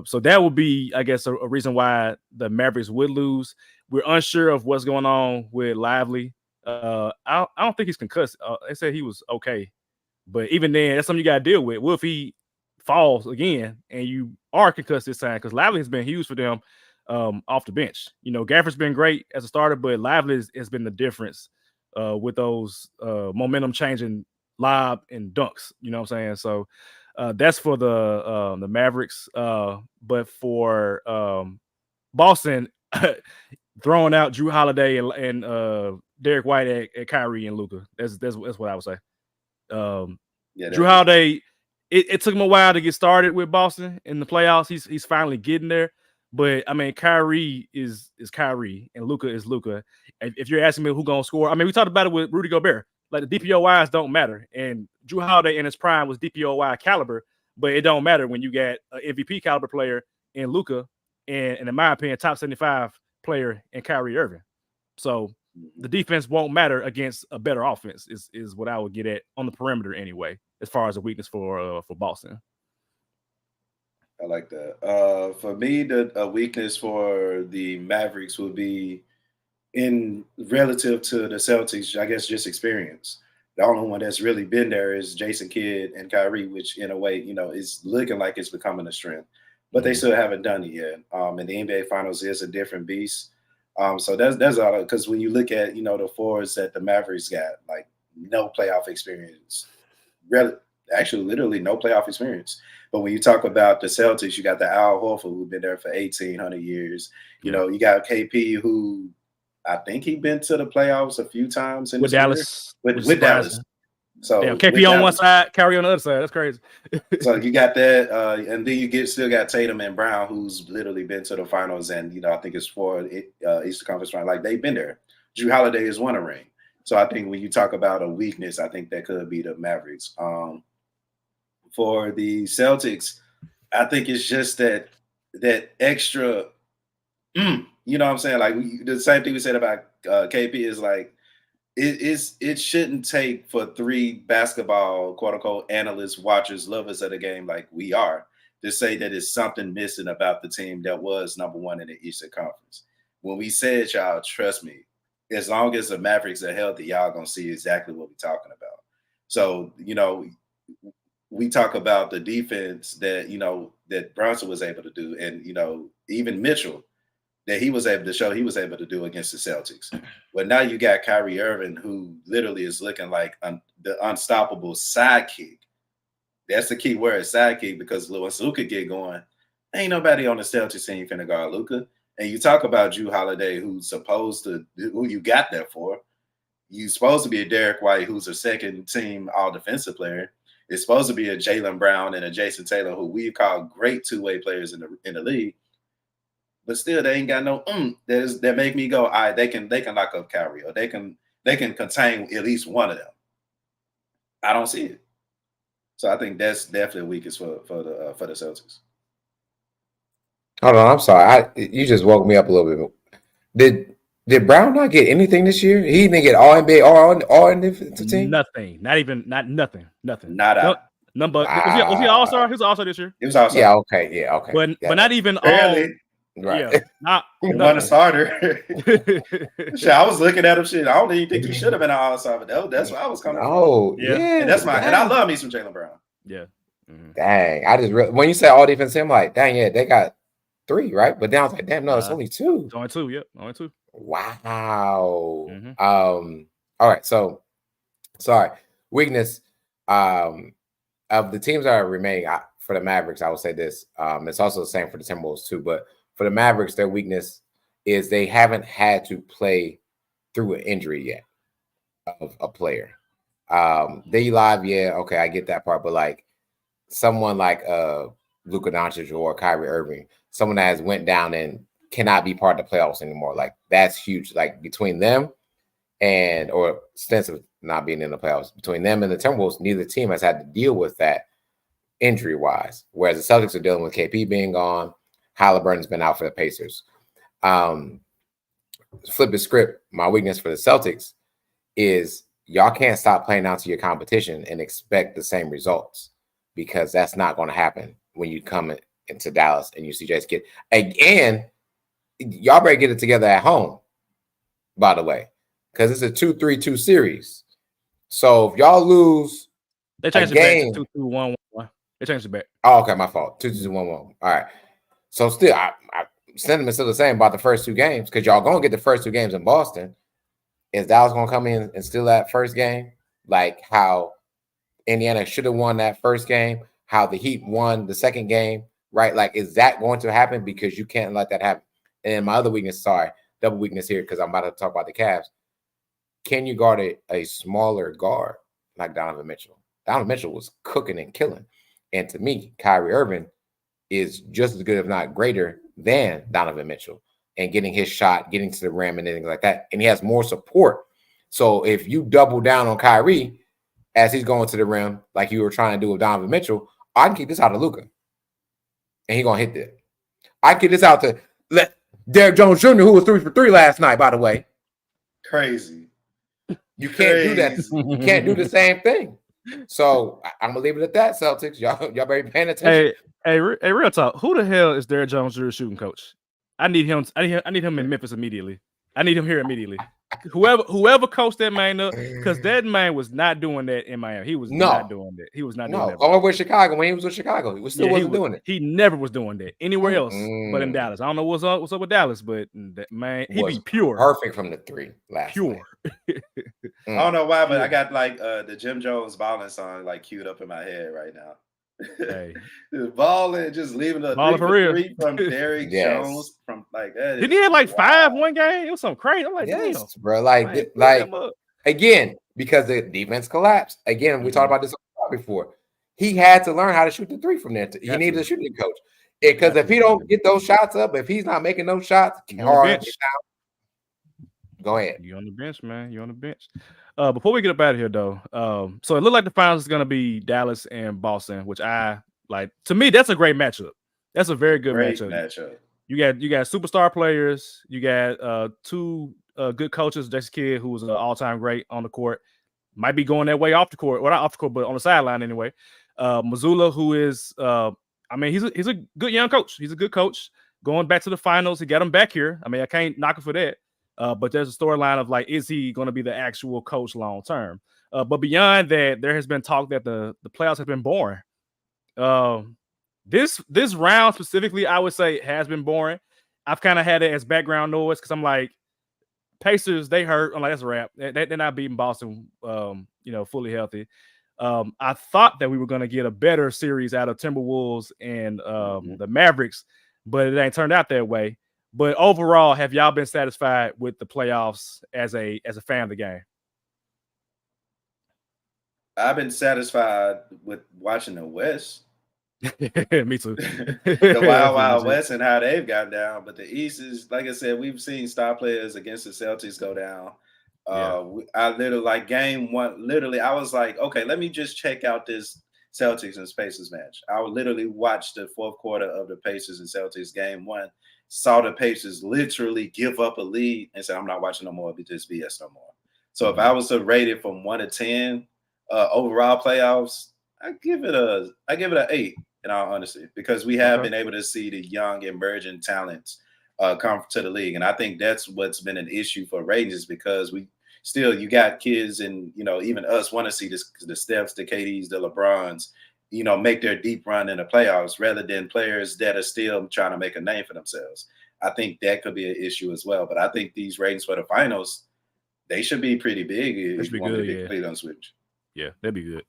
So that would be, I guess, a reason why the Mavericks would lose. We're unsure of what's going on with Lively. I don't think he's concussed. They said he was okay. But even then, that's something you got to deal with. What if he falls again and you are concussed this time? Because Lively has been huge for them off the bench. You know, Gafford's been great as a starter, but Lively has been the difference with those momentum changing lob and dunks. You know what I'm saying? So that's for the Mavericks. But for Boston, throwing out Drew Holiday and Derek White at Kyrie and Luka. That's what I would say. Drew Holiday. It took him a while to get started with Boston in the playoffs. He's finally getting there. But, I mean, Kyrie is Kyrie and Luka is Luka. If you're asking me who's going to score, I mean, we talked about it with Rudy Gobert. Like, the DPOYs don't matter. And Drew Holiday in his prime was DPOY caliber, but it don't matter when you got an MVP caliber player in Luka and in my opinion, top 75 player in Kyrie Irving. So the defense won't matter against a better offense is what I would get at on the perimeter anyway, as far as a weakness for Boston. I like that. For me, a weakness for the Mavericks would be in relative to the Celtics, I guess just experience. The only one that's really been there is Jason Kidd and Kyrie, which in a way, is looking like it's becoming a strength, but they still haven't done it yet. And the NBA Finals is a different beast. So that's all, because when you look at the forwards that the Mavericks got, like no playoff experience, actually literally no playoff experience. But when you talk about the Celtics, you got the Al Horford who's been there for 1,800 years. You got KP who I think he's been to the playoffs a few times in with Dallas. With Dallas. So KP on one side, Kyrie on the other side. That's crazy. So you got that, and then you still got Tatum and Brown, who's literally been to the finals, and I think it's for Eastern Conference final. Like they've been there. Drew Holiday has won a ring. So I think when you talk about a weakness, I think that could be the Mavericks. For the Celtics, I think it's just that extra. You know what I'm saying? Like the same thing we said about KP is like it shouldn't take for 3 basketball quote unquote analysts, watchers, lovers of the game like we are to say that it's something missing about the team that was number 1 in the Eastern Conference. When we said, y'all, trust me, as long as the Mavericks are healthy, y'all gonna see exactly what we're talking about. So we talk about the defense that that Brunson was able to do, and even Mitchell, that he was able to show he was able to do against the Celtics. But now you got Kyrie Irving, who literally is looking like the unstoppable sidekick. That's the key word, sidekick, because once Luka get going, ain't nobody on the Celtics team finna guard Luka. And you talk about Drew Holiday, who you got there for. You're supposed to be a Derek White, who's a second team all defensive player. It's supposed to be a Jaylen Brown and a Jason Taylor, who we call great two-way players in the league. But still, they ain't got no that make me go, all right, they can lock up Kyrie, or they can contain at least one of them. I don't see it. So I think that's definitely weakest for the Celtics. Hold on, I'm sorry. You just woke me up a little bit. Did Brown not get anything this year? He didn't get all NBA, all in the team? Nothing. Nothing. Nada. Number. Wow. Was he All-Star? He was All-Star this year. He was All-Star. Yeah, okay. But not even barely. All. Right. Yeah, not a starter. Shit, I was looking at him. Shit, I don't even think he should have been an All-Star, but that's why I was coming. Yeah. And and I love me some Jaylen Brown. Yeah. Mm-hmm. Dang, I just when you say all defense, I'm like, dang, yeah, they got 3, right? But then I was like, damn, no, it's only 2. It's only 2. Yep, only 2. Wow. Mm-hmm. All right. So, sorry. Weakness of the teams that are remaining for the Mavericks, I will say this. It's also the same for the Timberwolves too. But for the Mavericks, their weakness is they haven't had to play through an injury yet of a player. They live, yeah, okay, I get that part. But like someone like Luka Doncic or Kyrie Irving, someone that has went down and cannot be part of the playoffs anymore. Like that's huge. Like between them or Stenson not being in the playoffs, between them and the Timberwolves, neither team has had to deal with that injury wise. Whereas the Celtics are dealing with KP being gone, Halliburton's been out for the Pacers. Flip the script. My weakness for the Celtics is y'all can't stop playing out to your competition and expect the same results, because that's not going to happen when you come into Dallas and you see Jason Kidd. And y'all better get it together at home, by the way, because it's a 2-3-2 series. So if y'all lose, they changed the game to 2-2-1-1. They changed it back. Oh, okay, my fault. 2-2-1-1. All right. So still, I sentiment's still the same about the first 2 games, because y'all gonna get the first 2 games in Boston. Is Dallas gonna come in and steal that first game, like how Indiana should have won that first game, how the Heat won the second game, right? Like, is that going to happen? Because you can't let that happen. And my other weakness, double weakness here, because I'm about to talk about the Cavs. Can you guard a smaller guard like Donovan Mitchell? Donovan Mitchell was cooking and killing. And to me, Kyrie Irving is just as good, if not greater, than Donovan Mitchell, and getting his shot, getting to the rim and anything like that. And he has more support. So if you double down on Kyrie as he's going to the rim, like you were trying to do with Donovan Mitchell, I can keep this out of Luka. And he's going to hit that. I can get this out to let Derrick Jones Jr., who was 3 for 3 last night, by the way. Crazy. You can't do that. You can't do the same thing. So I'm gonna leave it at that, Celtics. Y'all better be paying attention. Hey, real talk. Who the hell is Derrick Jones Jr. shooting coach? I need him in Memphis immediately. I need him here immediately. Whoever coached that man up, because that man was not doing that in Miami. He was not doing that. He was not doing that. Over with Chicago, when he was with Chicago, he wasn't doing it. He never was doing that anywhere else but in Dallas. I don't know what's up with Dallas, but that man, he be pure. Perfect from the three last pure. I don't know why, but I got like the Jim Jones balling song like queued up in my head right now. Hey. Balling, just leaving the three from Derrick Jones from like that. Didn't he have like 5 one game? It was something crazy. I'm like, damn, bro. Like again, because the defense collapsed. Again, we talked about this before. He had to learn how to shoot the three from there. He needed a shooting coach. Because if he don't get those shots up, if he's not making those shots, go ahead. You on the bench, man. You on the bench. Before we get up out of here, though, so it looked like the finals is going to be Dallas and Boston, which I like. To me, that's a great matchup. That's a very good matchup. You got superstar players. You got 2 good coaches. Jason Kidd, who was an all-time great on the court, might be going that way off the court. Well, not off the court, but on the sideline anyway. Mazzulla, who is, he's a good young coach. He's a good coach. Going back to the finals, he got him back here. I mean, I can't knock him for that. But there's a storyline of like, is he going to be the actual coach long term? But beyond that, there has been talk that the playoffs have been boring. This round specifically, I would say, has been boring. I've kind of had it as background noise because I'm like, Pacers, they hurt. I'm like, that's a wrap. They're not beating Boston, fully healthy. I thought that we were going to get a better series out of Timberwolves and the Mavericks, but it ain't turned out that way. But overall, have y'all been satisfied with the playoffs as a fan of the game? I've been satisfied with watching the West. Me too. The Wild West and how they've got down. But the East is, like I said, we've seen star players against the Celtics go down. I literally, like game 1, literally, I was like, okay, let me just check out this Celtics and Pacers match. I would literally watch the 4th quarter of the Pacers and Celtics game 1. Saw the Pacers literally give up a lead and said, I'm not watching no more. It'll be just BS no more. So if I was to rate it from 1 to 10 overall playoffs, I give it an 8 in all honesty, because we have been able to see the young emerging talents come to the league. And I think that's what's been an issue for ratings, because you got kids and, even us want to see this, the Stephs, the KDs, the LeBrons, make their deep run in the playoffs rather than players that are still trying to make a name for themselves. I think that could be an issue as well. But I think these ratings for the finals, they should be pretty big if you want to be complete on Switch. Yeah, that'd be good.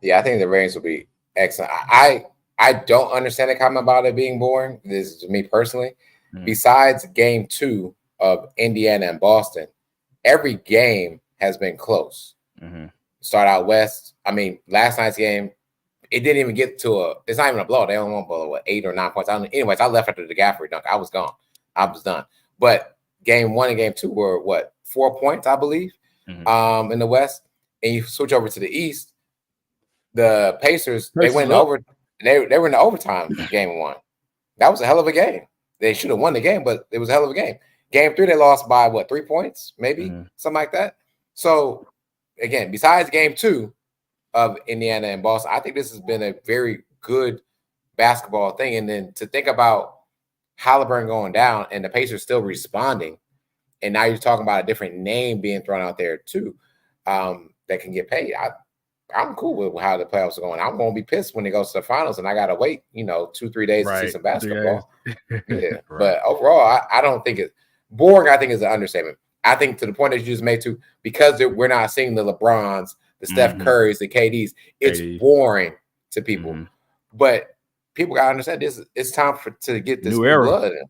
Yeah, I think the ratings will be excellent. I don't understand the comment about it being boring. This is me personally. Besides game 2 of Indiana and Boston, every game has been close. Start out West. I mean, last night's game, it didn't even get to it's not even a blow. They only won below 8 or 9 points. Anyways, I left after the Gafford dunk. I was gone. I was done. But game 1 and game 2 were 4 points, I believe, in the West. And you switch over to the East, the Pacers, they went over. They were in the overtime game 1. That was a hell of a game. They should have won the game, but it was a hell of a game. Game 3, they lost by 3 points, maybe something like that. So again, besides game 2 of Indiana and Boston, I think this has been a very good basketball thing. And then to think about Halliburton going down and the Pacers still responding, and now you're talking about a different name being thrown out there too, that can get paid. I'm cool with how the playoffs are going. I'm going to be pissed when it goes to the finals and I got to wait, 2-3 days to see some basketball. Yeah. But overall, I don't think it's boring. I think is an understatement. I think to the point that you just made too, because we're not seeing the LeBrons, the Steph Currys, the KDs, it's boring to people. But people got to understand this. It's time to get this new era. Blood in.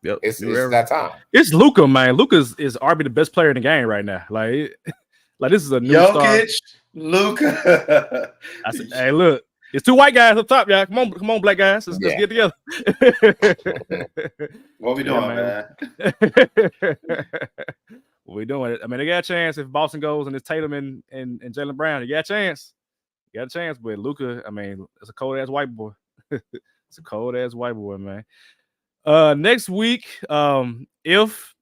Yep. It's that time. It's Luka, man. Luka is arguably the best player in the game right now. Like this is a new Jokic, star. Luka. I said, hey, look, it's 2 white guys up top, y'all. Come on, black guys. Let's get together. What we doing, man? What we doing? I mean, they got a chance if Boston goes and it's Tatum and Jaylen Brown. You got a chance. But Luka, I mean, it's a cold ass white boy. It's a cold ass white boy, man. Next week, if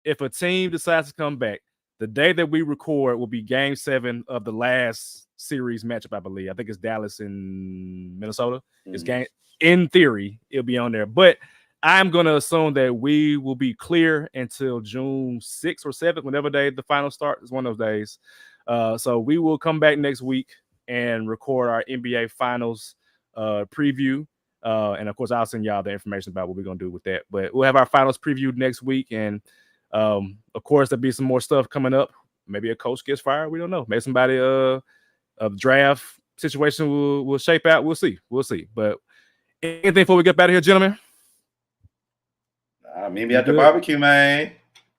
a team decides to come back, the day that we record will be game 7 of the last series matchup, I believe. I think it's Dallas and Minnesota. It's game, in theory, it'll be on there. But I'm going to assume that we will be clear until June 6th or 7th, whenever day the final start is one of those days. So we will come back next week and record our NBA Finals preview. And, of course, I'll send y'all the information about what we're going to do with that. But we'll have our finals previewed next week. And, of course, there'll be some more stuff coming up. Maybe a coach gets fired. We don't know. Maybe somebody a draft situation will shape out. We'll see. But anything before we get out of here, gentlemen? Meet me at the barbecue, man.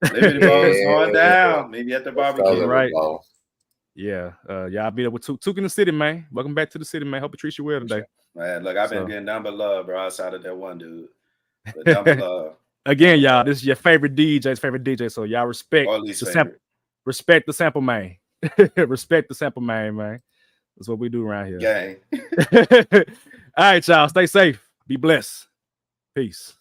Liberty Bowl is going down. Meet me at the barbecue. Right. Yeah. Y'all be there with Took in the city, man. Welcome back to the city, man. Hope it treats you well today. Man, look, I've been getting nothing but love, bro, outside of that one dude. But nothing but love. Again, y'all, this is your favorite DJ. So y'all respect the sample man. Respect the sample man. That's what we do around here. Gang. All right, y'all. Stay safe. Be blessed. Peace.